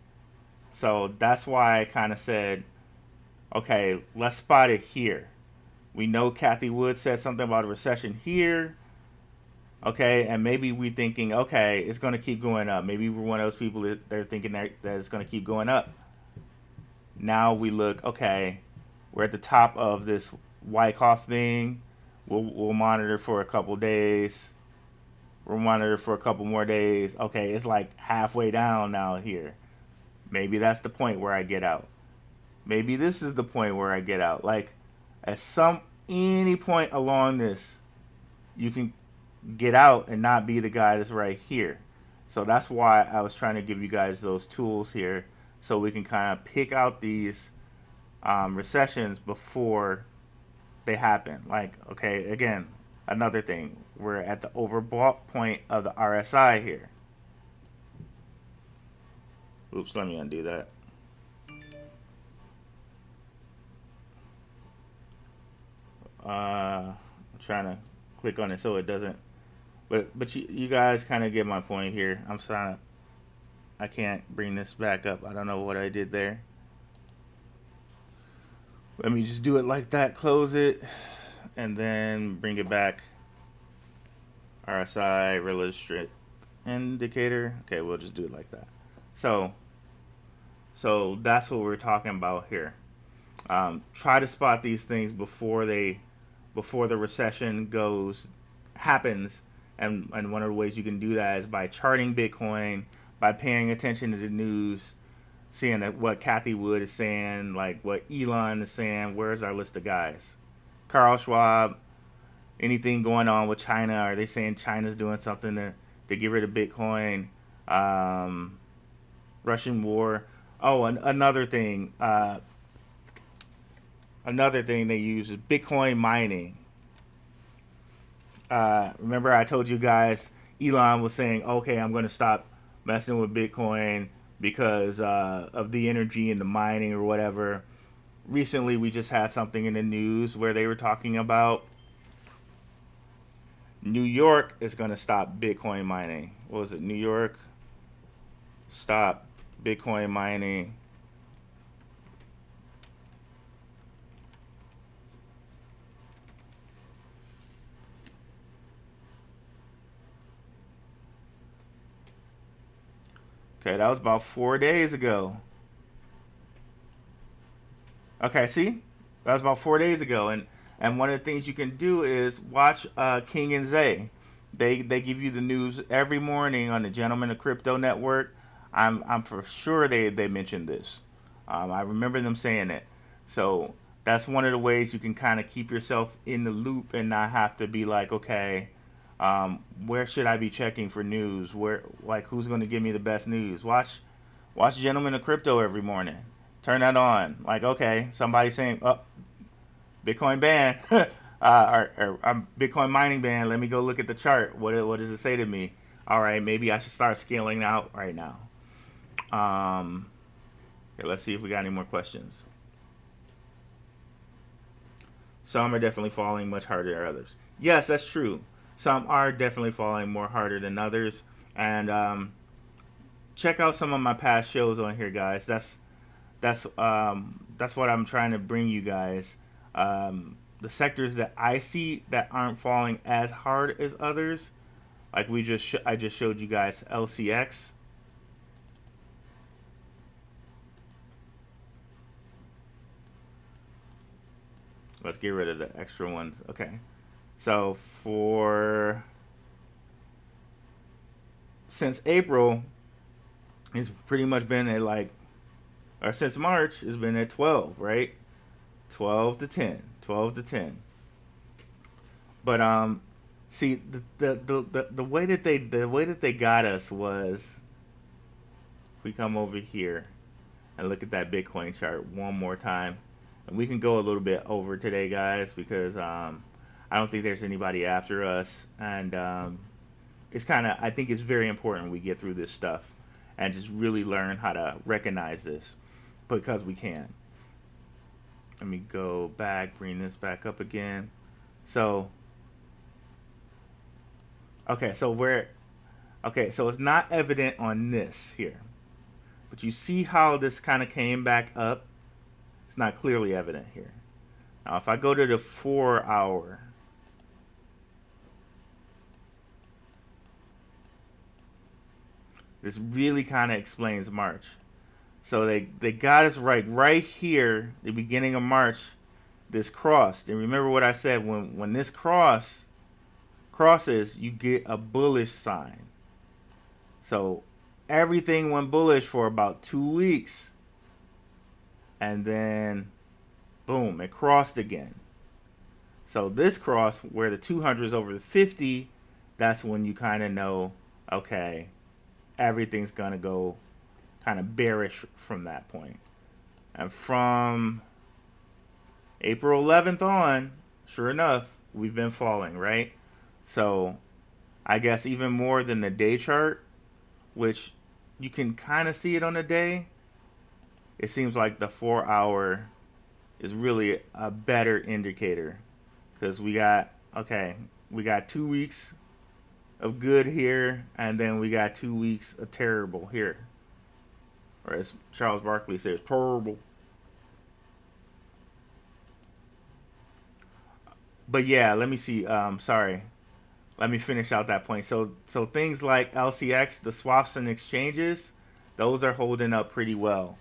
S1: So that's why I kind of said, okay, let's spot it here. We know Kathy Wood said something about a recession here. Okay, and maybe we thinking, okay, it's going to keep going up. Maybe we're one of those people that they're thinking that it's going to keep going up. Now we look, okay, we're at the top of this Wyckoff thing. We'll monitor for a couple days. We'll monitor for a couple more days. Okay, it's like halfway down now here. Maybe that's the point where I get out. Maybe this is the point where I get out. Like, at any point along this, you can get out and not be the guy that's right here. So that's why I was trying to give you guys those tools here, so we can kind of pick out these recessions before they happen. Like, okay, again, another thing, we're at the overbought point of the RSI here. Oops, let me undo that. I'm trying to click on it so it doesn't, but you guys kind of get my point here. I can't bring this back up. I don't know what I did there. Let me just do it like that, close it, and then bring it back. RSI, relative strength indicator. Okay, we'll just do it like that. So that's what we're talking about here. Try to spot these things before the recession happens, and one of the ways you can do that is by charting Bitcoin, by paying attention to the news, seeing what Kathy Wood is saying, like what Elon is saying. Where's our list of guys? Carl Schwab. Anything going on with China? Are they saying China's doing something to get rid of Bitcoin? Russian war. Oh, another thing. Another thing they use is Bitcoin mining. Remember I told you guys Elon was saying, okay, I'm going to stop messing with Bitcoin because of the energy and the mining or whatever. Recently, we just had something in the news where they were talking about New York is going to stop Bitcoin mining. What was it? New York stop Bitcoin mining. Okay, that was about 4 days ago. Okay, see? That was about 4 days ago. And one of the things you can do is watch King and Zay. They give you the news every morning on the Gentlemen of Crypto Network. I'm for sure they mentioned this. I remember them saying it. So that's one of the ways you can kind of keep yourself in the loop and not have to be like, okay, where should I be checking for news? Who's going to give me the best news? Watch Gentlemen of Crypto every morning. Turn that on. Like, okay, somebody saying, oh, Bitcoin ban, or Bitcoin mining ban. Let me go look at the chart. What does it say to me? all right, maybe I should start scaling out right now. Okay, let's see if we got any more questions. Some are definitely falling much harder than others. Yes, that's true. Some are definitely falling more harder than others. And check out some of my past shows on here, guys. That's what I'm trying to bring you guys. The sectors that I see that aren't falling as hard as others, like I just showed you guys LCX. Let's get rid of the extra ones. Okay. So since April, it's pretty much been at or since March, it's been at 12, right? 12 to 10, 12 to 10. But see the way that they got us was, if we come over here and look at that Bitcoin chart one more time, and we can go a little bit over today, guys, because I don't think there's anybody after us, and it's I think it's very important we get through this stuff and just really learn how to recognize this, because we can. Let me go back, bring this back up again. So, okay, so it's not evident on this here, but you see how this kind of came back up? It's not clearly evident here. Now, if I go to the 4 hour, this really kind of explains March. So they got us right here, the beginning of March, this crossed. And remember what I said, when this crosses, you get a bullish sign. So everything went bullish for about 2 weeks. And then, boom, it crossed again. So this cross, where the 200 is over the 50, that's when you kind of know, okay, everything's going to go kind of bearish from that point. And from April 11th on, sure enough, we've been falling, right? So I guess even more than the day chart, which you can kind of see it on the day, it seems like the 4 hour is really a better indicator, because we got 2 weeks of good here, and then we got 2 weeks of terrible here. Or as Charles Barkley says, terrible. But yeah, let me see. Sorry. Let me finish out that point. So things like LCX, the swaps and exchanges, those are holding up pretty well.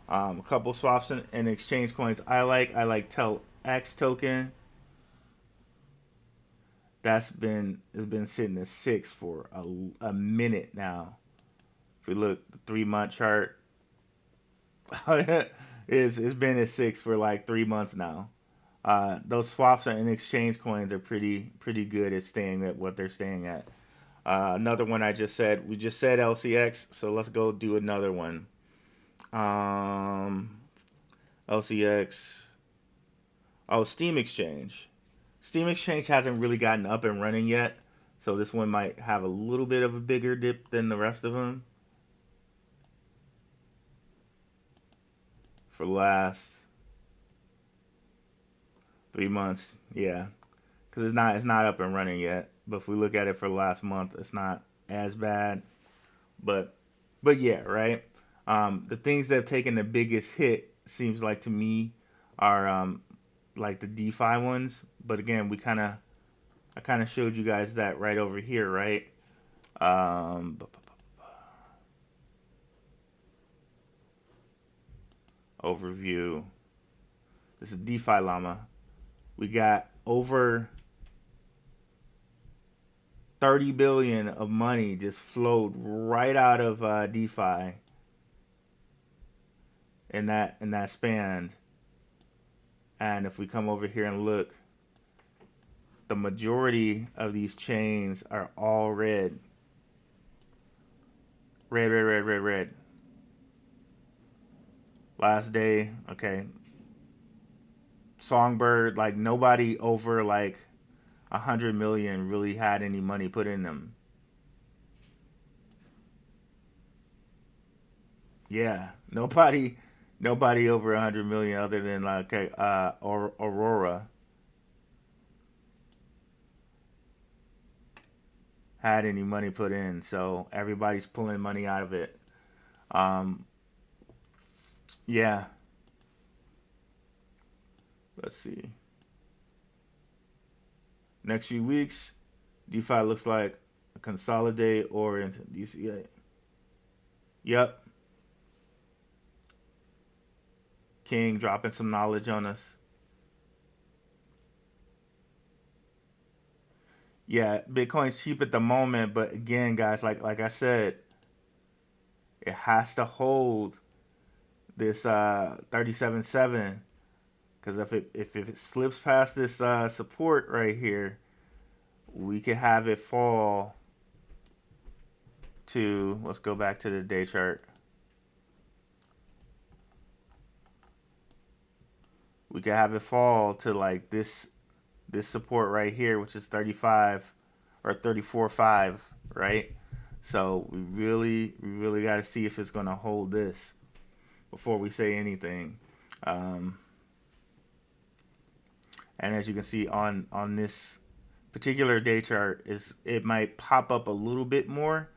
S1: A couple swaps and exchange coins I like TELX token. It's been sitting at 6 for a minute now. If we look the 3-month chart, it's been at 6 for like 3 months now. Those swaps and exchange coins are pretty good at staying at what they're staying at. Another one we just said LCX, so let's go do another one. LCX. Oh, Steam Exchange. Steam Exchange hasn't really gotten up and running yet, so this one might have a little bit of a bigger dip than the rest of them. For the last 3 months, yeah, because it's not up and running yet. But if we look at it for the last month, it's not as bad. But yeah, right. The things that have taken the biggest hit, seems like to me, are like the DeFi ones. But again, I kind of showed you guys that right over here, right? Overview. This is DeFi Llama. We got over 30 billion of money just flowed right out of DeFi in that span. And if we come over here and look, the majority of these chains are all red. Red. Last day, okay. Songbird, like nobody over like 100 million really had any money put in them. Yeah, nobody over 100 million other than like Aurora had any money put in, so everybody's pulling money out of it. Um, yeah, let's see. Next few weeks, DeFi looks like a consolidate or into DCA. Yep, King dropping some knowledge on us. Yeah, Bitcoin's cheap at the moment, but again, guys, like I said, it has to hold this 37.7 because if it slips past this support right here, we could have it fall to, let's go back to the day chart. We could have it fall to like this support right here, which is 35 or 34.5, right? So we really got to see if it's going to hold this before we say anything. And as you can see on this particular day chart, it might pop up a little bit more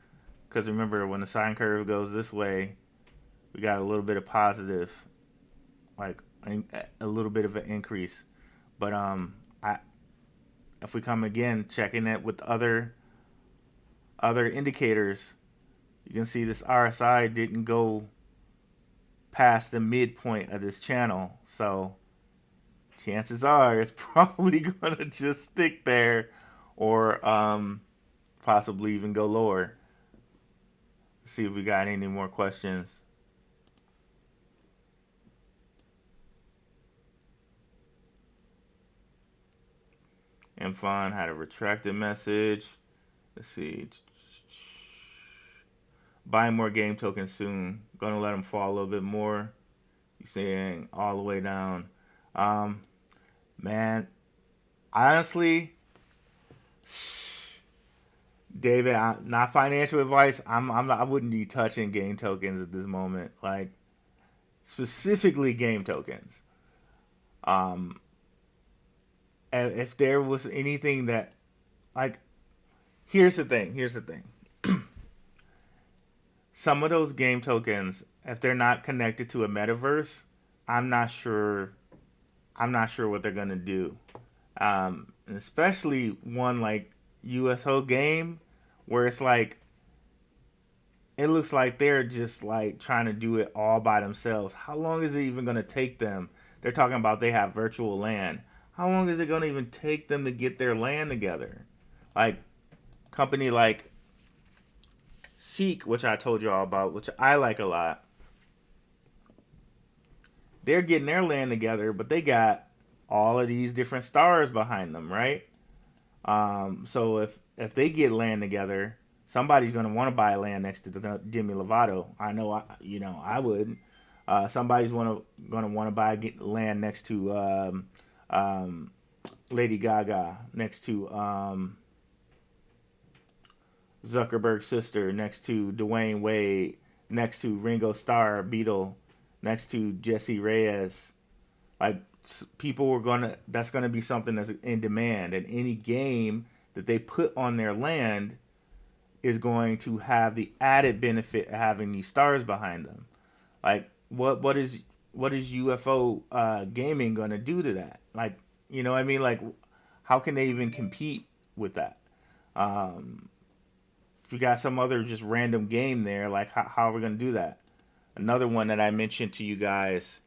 S1: because remember when the sine curve goes this way, we got a little bit of positive, like a little bit of an increase. But if we come again checking it with other indicators, you can see this RSI didn't go past the midpoint of this channel, so chances are it's probably gonna just stick there, or possibly even go lower. Let's see if we got any more questions. And Fun had a retracted message. Let's see. Buying more game tokens soon. Gonna let them fall a little bit more. You saying all the way down. Man, honestly, David, not financial advice. I wouldn't be touching game tokens at this moment. Like specifically game tokens. And if there was anything that, like, here's the thing. Some of those game tokens, if they're not connected to a metaverse, I'm not sure what they're gonna do. And especially one like USO game, where it's like it looks like they're just like trying to do it all by themselves. How long is it even gonna take them? They're talking about they have virtual land. How long is it gonna even take them to get their land together? Like company like Seek, which I told you all about, which I like a lot. They're getting their land together, but they got all of these different stars behind them, right? So if they get land together, somebody's going to want to buy land next to the Demi Lovato. I know, I would. Somebody's going to want to buy land next to Lady Gaga, next to Zuckerberg's sister, next to Dwayne Wade, next to Ringo Starr, Beatle, next to Jesse Reyes. Like people were that's gonna be something that's in demand, and any game that they put on their land is going to have the added benefit of having these stars behind them. Like what is UFO gaming gonna do to that? Like, you know what I mean? Like how can they even compete with that? If you got some other just random game there, like how are we going to do that? Another one that I mentioned to you guys,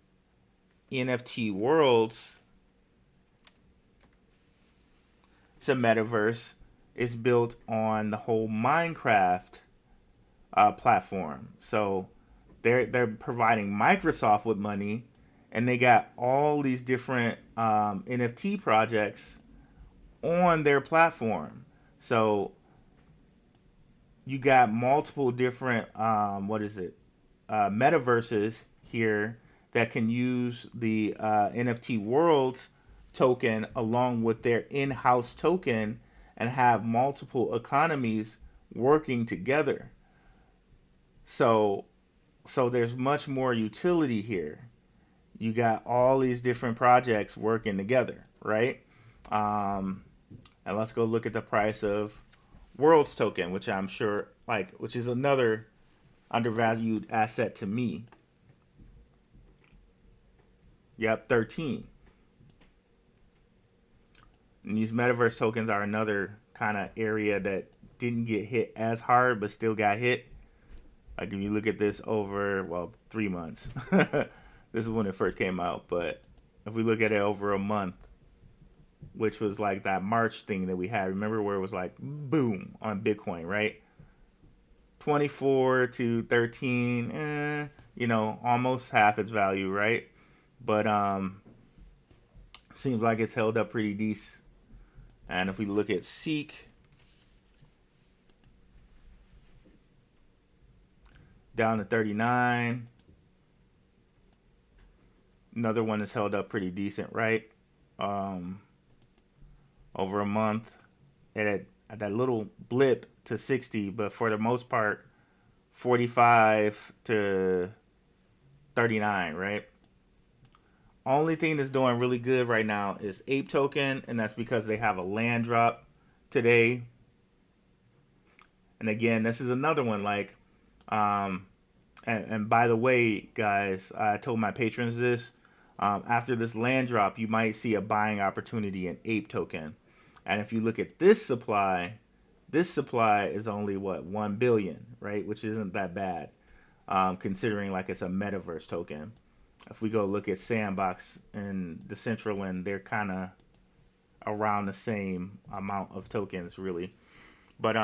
S1: NFT Worlds. It's a metaverse. It's built on the whole Minecraft platform. So they're providing Microsoft with money, and they got all these different NFT projects on their platform. So you got multiple different metaverses here that can use the NFT World token along with their in-house token and have multiple economies working together. So So there's much more utility here. You got all these different projects working together, right? Um, and let's go look at the price of Worlds token, which I'm sure, which is another undervalued asset to me. Yep, 13. And these Metaverse tokens are another kind of area that didn't get hit as hard, but still got hit. Like if you look at this over, well, 3 months. This is when it first came out. But if we look at it over a month, which was like that March thing that we had, remember where it was like boom on Bitcoin, right? 24 to 13, almost half its value, right? But seems like it's held up pretty decent. And if we look at Seek, down to 39. Another one is held up pretty decent, right? Over a month. It had that little blip to 60, but for the most part, 45 to 39, right? Only thing that's doing really good right now is Ape token, and that's because they have a land drop today. And again, this is another one and by the way, guys, I told my patrons this. After this land drop, you might see a buying opportunity in Ape token. And if you look at this supply is only 1 billion, right? Which isn't that bad, considering like it's a Metaverse token. If we go look at Sandbox and Decentraland, they're kind of around the same amount of tokens, really. But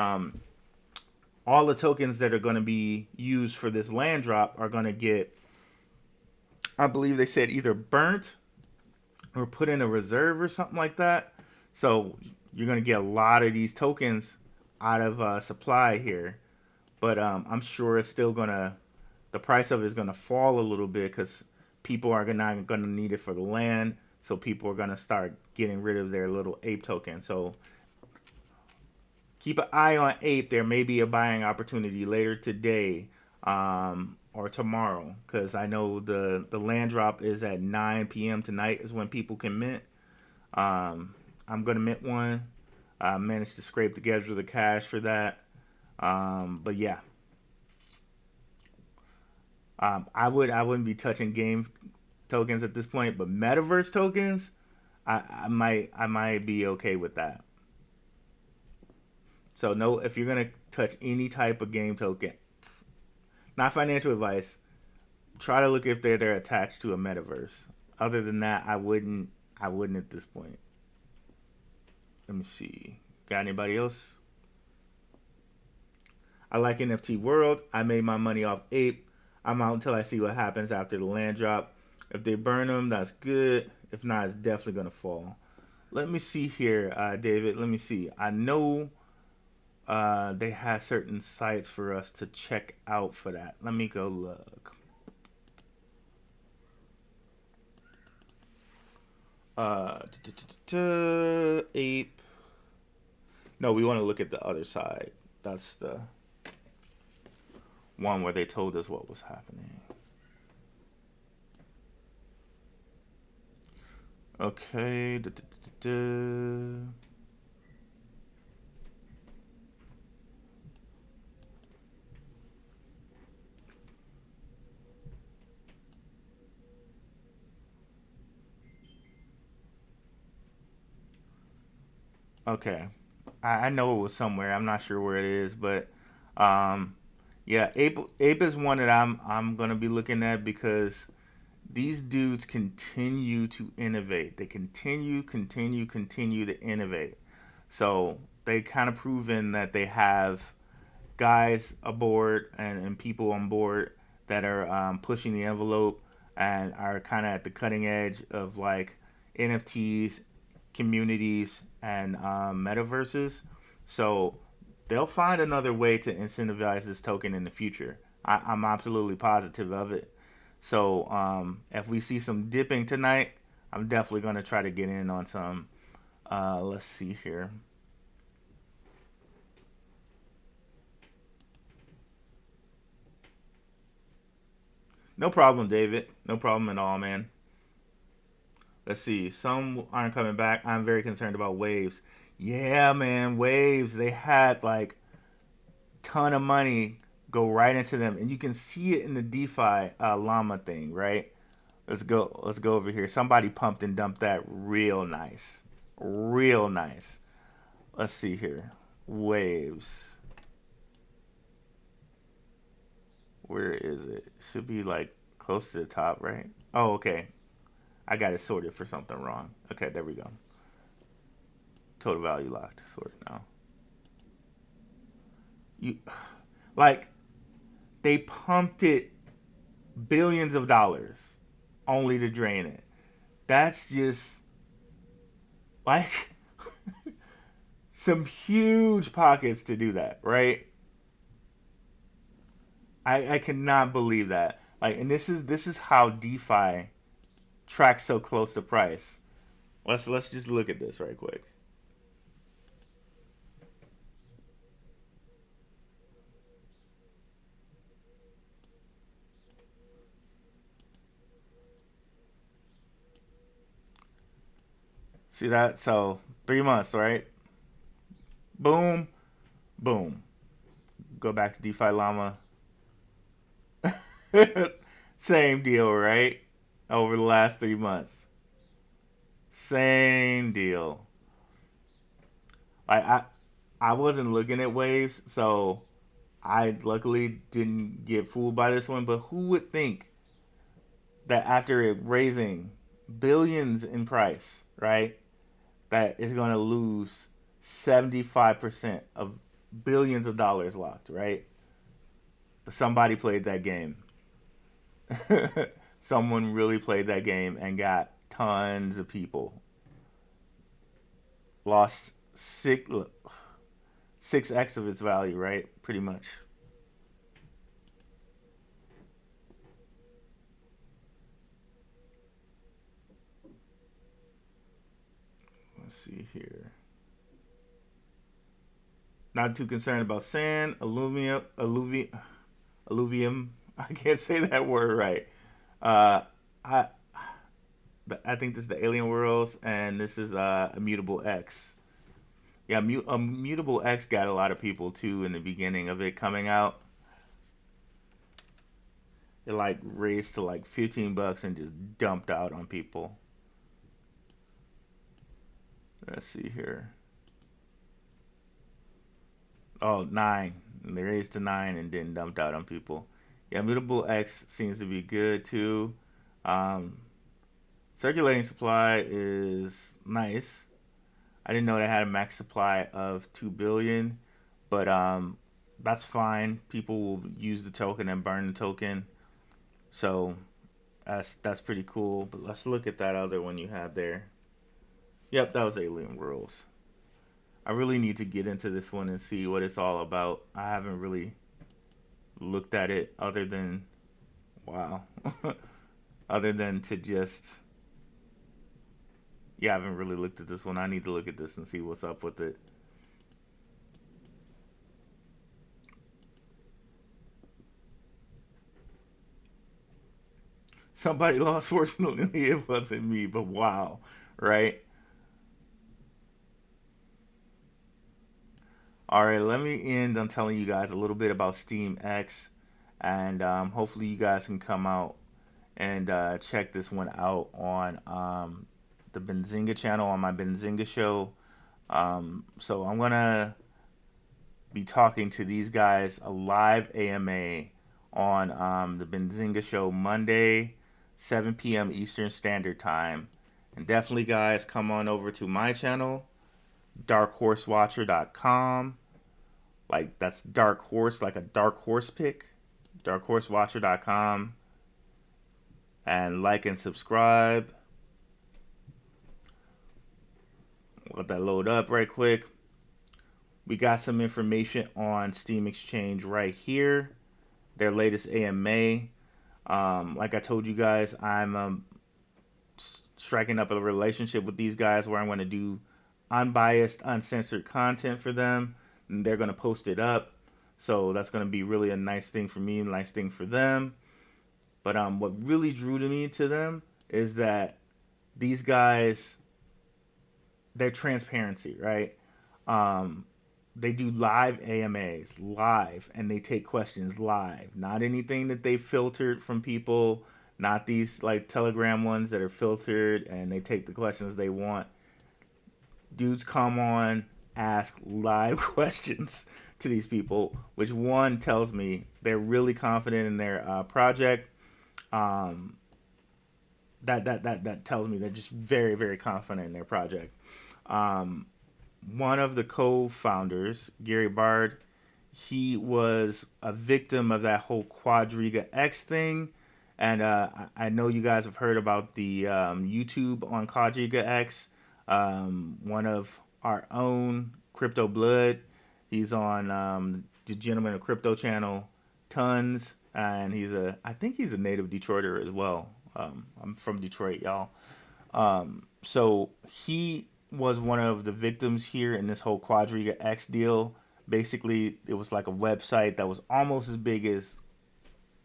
S1: all the tokens that are going to be used for this land drop are going to get, I believe they said, either burnt or put in a reserve or something like that. So you're going to get a lot of these tokens out of supply here. But I'm sure it's still going to, the price of it is going to fall a little bit because people are not going to need it for the land. So people are going to start getting rid of their little Ape token. So keep an eye on Ape. There may be a buying opportunity later today or tomorrow, because I know the land drop is at 9 p.m. tonight is when people can mint. I'm going to mint one. I managed to scrape together the cash for that. But yeah. I wouldn't be touching game tokens at this point, but Metaverse tokens, I might be okay with that. So no, if you're gonna touch any type of game token, not financial advice, try to look if they're attached to a metaverse. Other than that, I wouldn't at this point. Let me see. Got anybody else? I like NFT World. I made my money off Ape. I'm out until I see what happens after the land drop. If they burn them, that's good. If not, it's definitely gonna fall. Let me see here, David. Let me see. I know they had certain sites for us to check out for that. Let me go look. Ape. No, we want to look at the other side. That's the one where they told us what was happening. Okay. Okay. I know it was somewhere. I'm not sure where it is, but yeah, Ape is one that I'm gonna be looking at because these dudes continue to innovate. They continue to innovate. So they kind of proven that they have guys aboard and people on board that are pushing the envelope and are kind of at the cutting edge of like NFTs, communities, and metaverses. So they'll find another way to incentivize this token in the future. I'm absolutely positive of it. So if we see some dipping tonight, I'm definitely going to try to get in on some. Let's see here. No problem, David. No problem at all, man. Let's see. Some aren't coming back. I'm very concerned about waves. Yeah, man, waves. They had like ton of money go right into them, and you can see it in the DeFi llama thing, right? Let's go. Let's go over here. Somebody pumped and dumped that real nice, real nice. Let's see here. Waves. Where is it? Should be like close to the top, right? Oh, okay. I got it sorted for something wrong. Okay, there we go. Total value locked. Sorted now. You like they pumped it billions of dollars only to drain it. That's just like some huge pockets to do that, right? I cannot believe that. Like, and this is how DeFi tracks so close to price. Let's just look at this right quick. See that? So 3 months, right? Boom, boom. Go back to DeFi Llama. Same deal, right? Over the last 3 months. Same deal. I wasn't looking at waves, so I luckily didn't get fooled by this one. But who would think that after it raising billions in price, right, that it's going to lose 75% of billions of dollars locked, right? But somebody played that game. Someone really played that game and got tons of people. Lost 6x of its value, right? Pretty much. Let's see here. Not too concerned about sand, alluvium. I can't say that word right. Uh, I I think this is the Alien Worlds, and this is Immutable X. Yeah, Immutable X got a lot of people too in the beginning of it coming out. It like raised to like $15 and just dumped out on people. Let's see here. Oh, 9. And they raised to 9 and then dumped out on people. Yeah, Immutable X seems to be good too. Um, Circulating supply is nice. I didn't know they had a max supply of 2 billion, but that's fine. People will use the token and burn the token, so that's pretty cool. But let's look at that other one you had there. Yep, that was Alien Worlds. I really need to get into this one and see what it's all about. I haven't really looked at it other than, wow, other than to just, yeah, I haven't really looked at this one. I need to look at this and see what's up with it. Somebody lost, fortunately it wasn't me, but wow, right? All right, let me end on telling you guys a little bit about Steam X, and hopefully you guys can come out and check this one out on the Benzinga channel, on my Benzinga show. So I'm gonna be talking to these guys a live AMA on the Benzinga show Monday, 7 p.m. Eastern Standard Time. And definitely, guys, come on over to my channel, darkhorsewatcher.com. Like, that's dark horse, like a dark horse pick. darkhorsewatcher.com. And like and subscribe. Let that load up right quick. We got some information on Steam Exchange right here. Their latest AMA. Like I told you guys, I'm striking up a relationship with these guys where I'm going to do unbiased, uncensored content for them. And they're going to post it up. So that's going to be really a nice thing for me, a nice thing for them. But what really drew to me to them is that these guys, their transparency, right? Um, they do live AMAs live, and they take questions live. Not anything that they filtered from people, not these like Telegram ones that are filtered and they take the questions they want. Dudes come on, ask live questions to these people, which one tells me they're really confident in their project. Um, that tells me they're just very, very confident in their project. Um, One of the co-founders, Gary Bard, he was a victim of that whole Quadriga X thing. And I know you guys have heard about the YouTube on Quadriga X. One of our own Crypto Blood. He's on the Gentleman of Crypto channel, tons. And I think he's a native Detroiter as well. I'm from Detroit, y'all. So he was one of the victims here in this whole Quadriga X deal. Basically, it was like a website that was almost as big as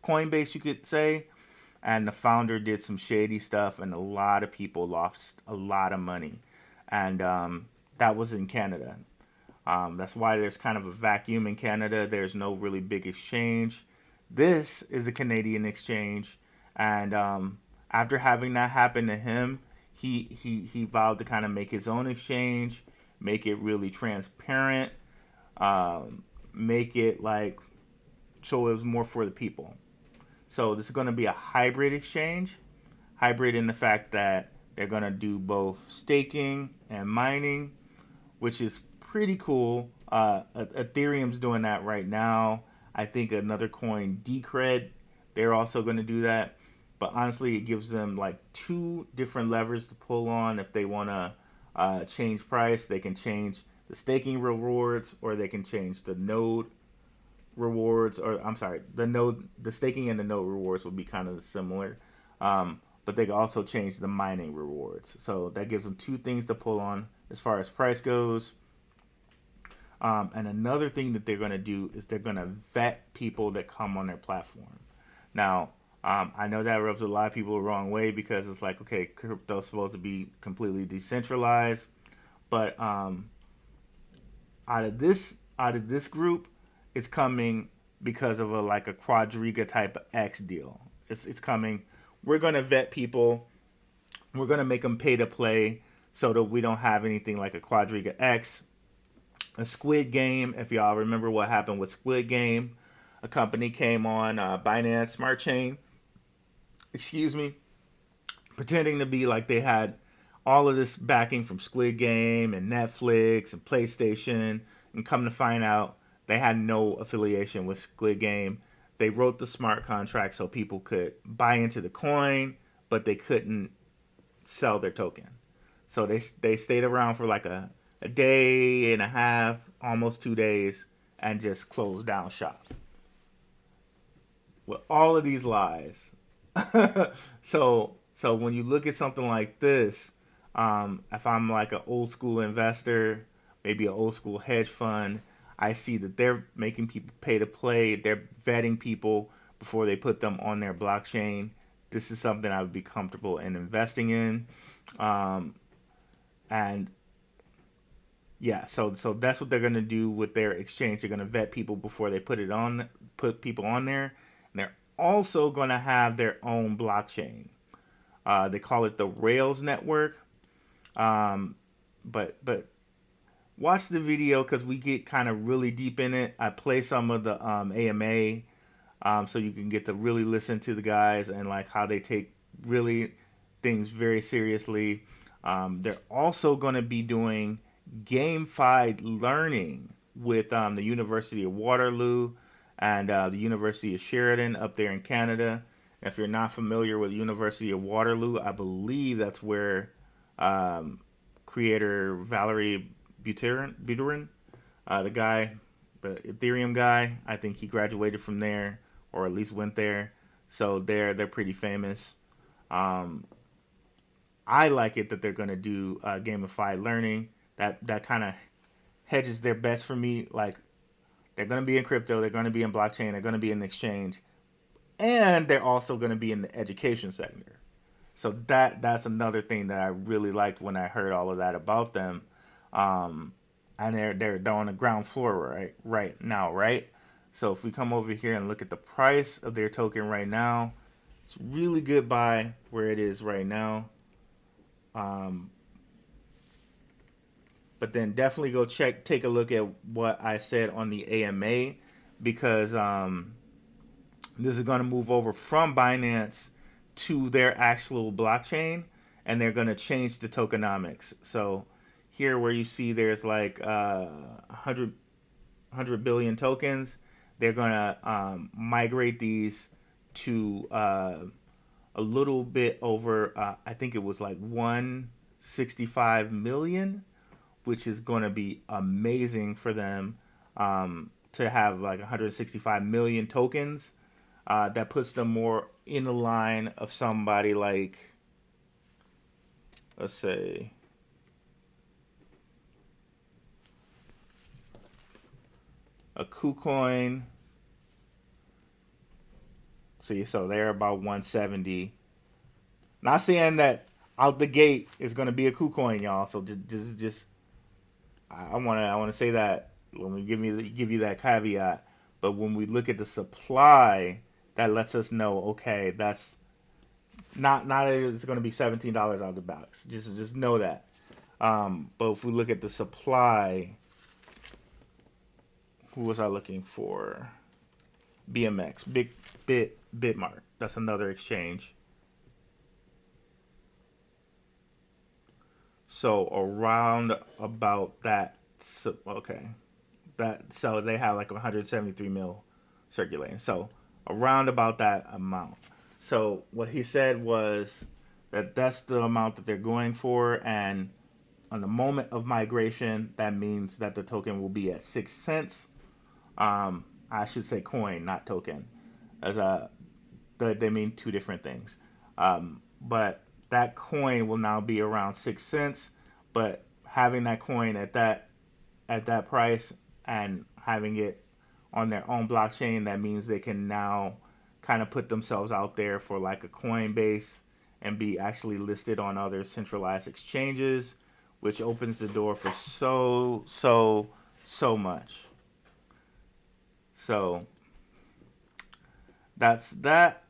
S1: Coinbase, you could say. And the founder did some shady stuff, and a lot of people lost a lot of money. And that was in Canada. That's why there's kind of a vacuum in Canada. There's no really big exchange. This is a Canadian exchange. And after having that happen to him, he vowed to kind of make his own exchange, make it really transparent, make it like so it was more for the people. So this is going to be a hybrid exchange, hybrid in the fact that they're going to do both staking and mining, which is pretty cool. Ethereum's doing that right now. I think another coin, Decred, they're also going to do that. But honestly, it gives them like two different levers to pull on. If they want to change price, they can change the staking rewards, or they can change the node rewards. Or I'm sorry, the staking and the node rewards will be kind of similar. But they can also change the mining rewards. So that gives them two things to pull on as far as price goes. And another thing that they're going to do is they're going to vet people that come on their platform. Now, I know that rubs a lot of people the wrong way because it's like, okay, crypto's supposed to be completely decentralized, but out of this group, it's coming because of a Quadriga type of X deal. It's coming. We're gonna vet people. We're gonna make them pay to play so that we don't have anything like a Quadriga X, a Squid Game. If y'all remember what happened with Squid Game, a company came on Binance Smart Chain. Pretending to be like they had all of this backing from Squid Game and Netflix and PlayStation, and come to find out they had no affiliation with Squid Game. They wrote the smart contract so people could buy into the coin, but they couldn't sell their token. So they stayed around for like a day and a half, almost 2 days, and just closed down shop. With all of these lies. So when you look at something like this, if I'm like an old school investor, maybe an old school hedge fund, I see that they're making people pay to play. They're vetting people before they put them on their blockchain. This is something I would be comfortable in investing in. And yeah, so that's what they're going to do with their exchange. They're going to vet people before they put people on there. And they're also going to have their own blockchain. They call it the Rails network. But watch the video because we get kind of really deep in it. I play some of the AMA so you can get to really listen to the guys and like how they take really things very seriously. They're also going to be doing gamified learning with the University of Waterloo and the University of Sheridan up there in Canada. If you're not familiar with University of Waterloo, I believe that's where creator Valerie Buterin, the Ethereum guy, I think he graduated from there, or at least went there. So they're pretty famous. I like it that they're going to do gamified learning. That kind of hedges their bets for me. Like, they're going to be in crypto, they're going to be in blockchain, they're going to be in exchange. and they're also going to be in the education sector. So that's another thing that I really liked when I heard all of that about them. Um, and they're on the ground floor right now, right? So if we come over here and look at the price of their token right now, it's really good buy where it is right now. Um, but then definitely go take a look at what I said on the AMA, because this is going to move over from Binance to their actual blockchain, and they're going to change the tokenomics. So here where you see there's like 100 billion tokens, they're going to migrate these to a little bit over, I think it was like 165 million, which is going to be amazing for them, to have like 165 million tokens. That puts them more in the line of somebody like, let's say, a KuCoin. See, so they're about 170. Not saying that out the gate is going to be a KuCoin, y'all. So just I want to say that when we give you that caveat. But when we look at the supply, that lets us know, okay, that's not it's going to be $17 out of the box. Just know that. But if we look at the supply, who was I looking for? BMX, Bitmart. That's another exchange. So around about that, okay, so they have like 173 mil circulating. So around about that amount. So what he said was that that's the amount that they're going for, and on the moment of migration, that means that the token will be at 6 cents. I should say coin, not token, as they mean two different things. But that coin will now be around 6 cents. But having that coin at that price and having it on their own blockchain, that means they can now kind of put themselves out there for like a Coinbase and be actually listed on other centralized exchanges, which opens the door for so much. So that's that.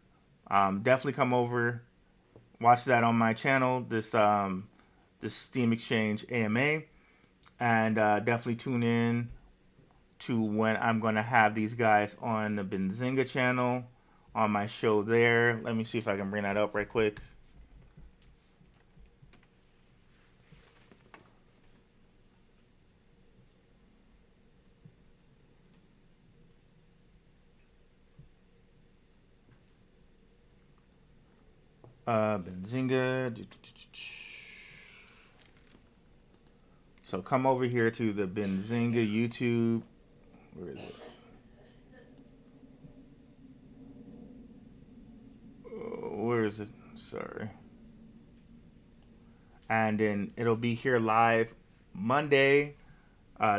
S1: Definitely come over, watch that on my channel, this Steam Exchange AMA, and definitely tune in to when I'm going to have these guys on the Benzinga channel on my show there. Let me see if I can bring that up right quick. Benzinga. So come over here to the Benzinga YouTube. Where is it? Where is it? Sorry. And then it'll be here live Monday,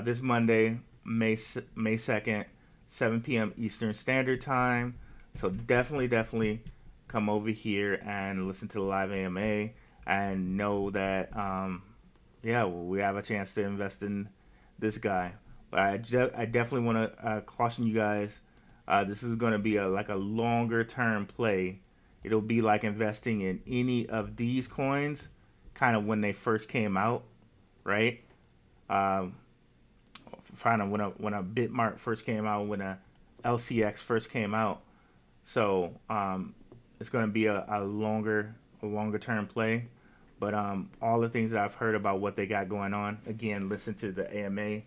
S1: this Monday, May 2nd, 7 p.m. Eastern Standard Time. So definitely come over here and listen to the live AMA and know that, we have a chance to invest in this guy. But I definitely want to caution you guys. This is going to be a longer term play. It'll be like investing in any of these coins, kind of when they first came out, right? When a Bitmart first came out, when a LCX first came out. So it's going to be a longer term play. But all the things that I've heard about what they got going on, again, listen to the AMA.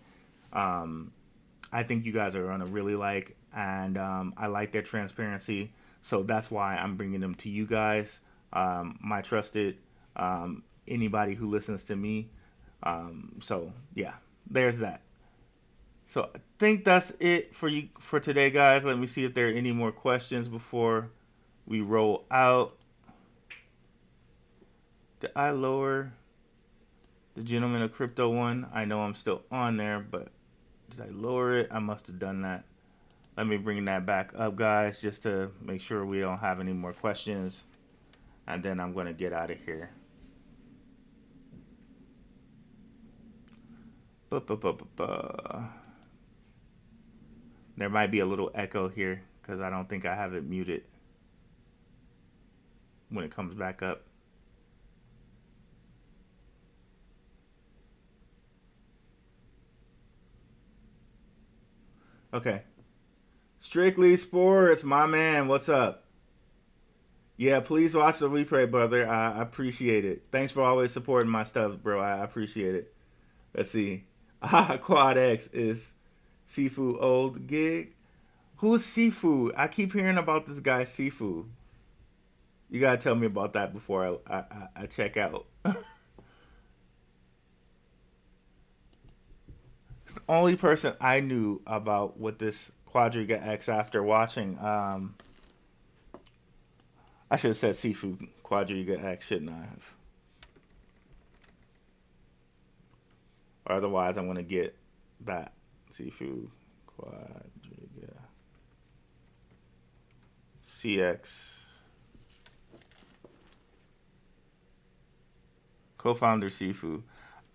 S1: I think you guys are going to really like, and I like their transparency. So that's why I'm bringing them to you guys, my trusted, anybody who listens to me. So yeah, there's that. So I think that's it for you for today, guys. Let me see if there are any more questions before we roll out. Did I lower the Gentleman of Crypto one? I know I'm still on there, but did I lower it? I must have done that. Let me bring that back up, guys, just to make sure we don't have any more questions. And then I'm going to get out of here. There might be a little echo here because I don't think I have it muted when it comes back up. Okay. Strictly Sports, my man, what's up? Yeah, please watch the replay, brother. I appreciate it. Thanks for always supporting my stuff, bro. I appreciate it. Let's see. Quad X is Sifu old gig. Who's Sifu? I keep hearing about this guy Sifu. You gotta tell me about that before I check out. It's the only person I knew about with this Quadriga X after watching. I should have said Sifu Quadriga X, shouldn't I have? Or otherwise, I'm gonna get that Sifu Quadriga CX. Co-founder Sifu.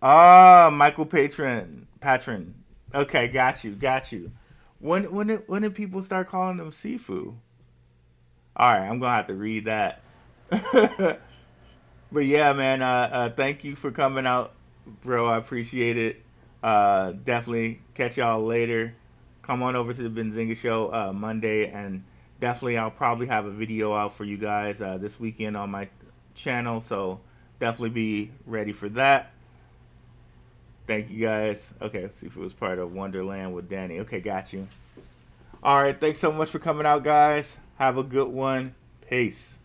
S1: Michael Patron. Okay, got you. When did people start calling him Sifu? All right, I'm gonna have to read that. But yeah, man. Thank you for coming out, bro. I appreciate it. Definitely catch y'all later. Come on over to the Benzinga Show Monday, and definitely I'll probably have a video out for you guys this weekend on my channel. So definitely be ready for that. Thank you guys. Okay, let's see if it was part of Wonderland with Danny. Okay, got you. All right, thanks so much for coming out, guys. Have a good one. Peace.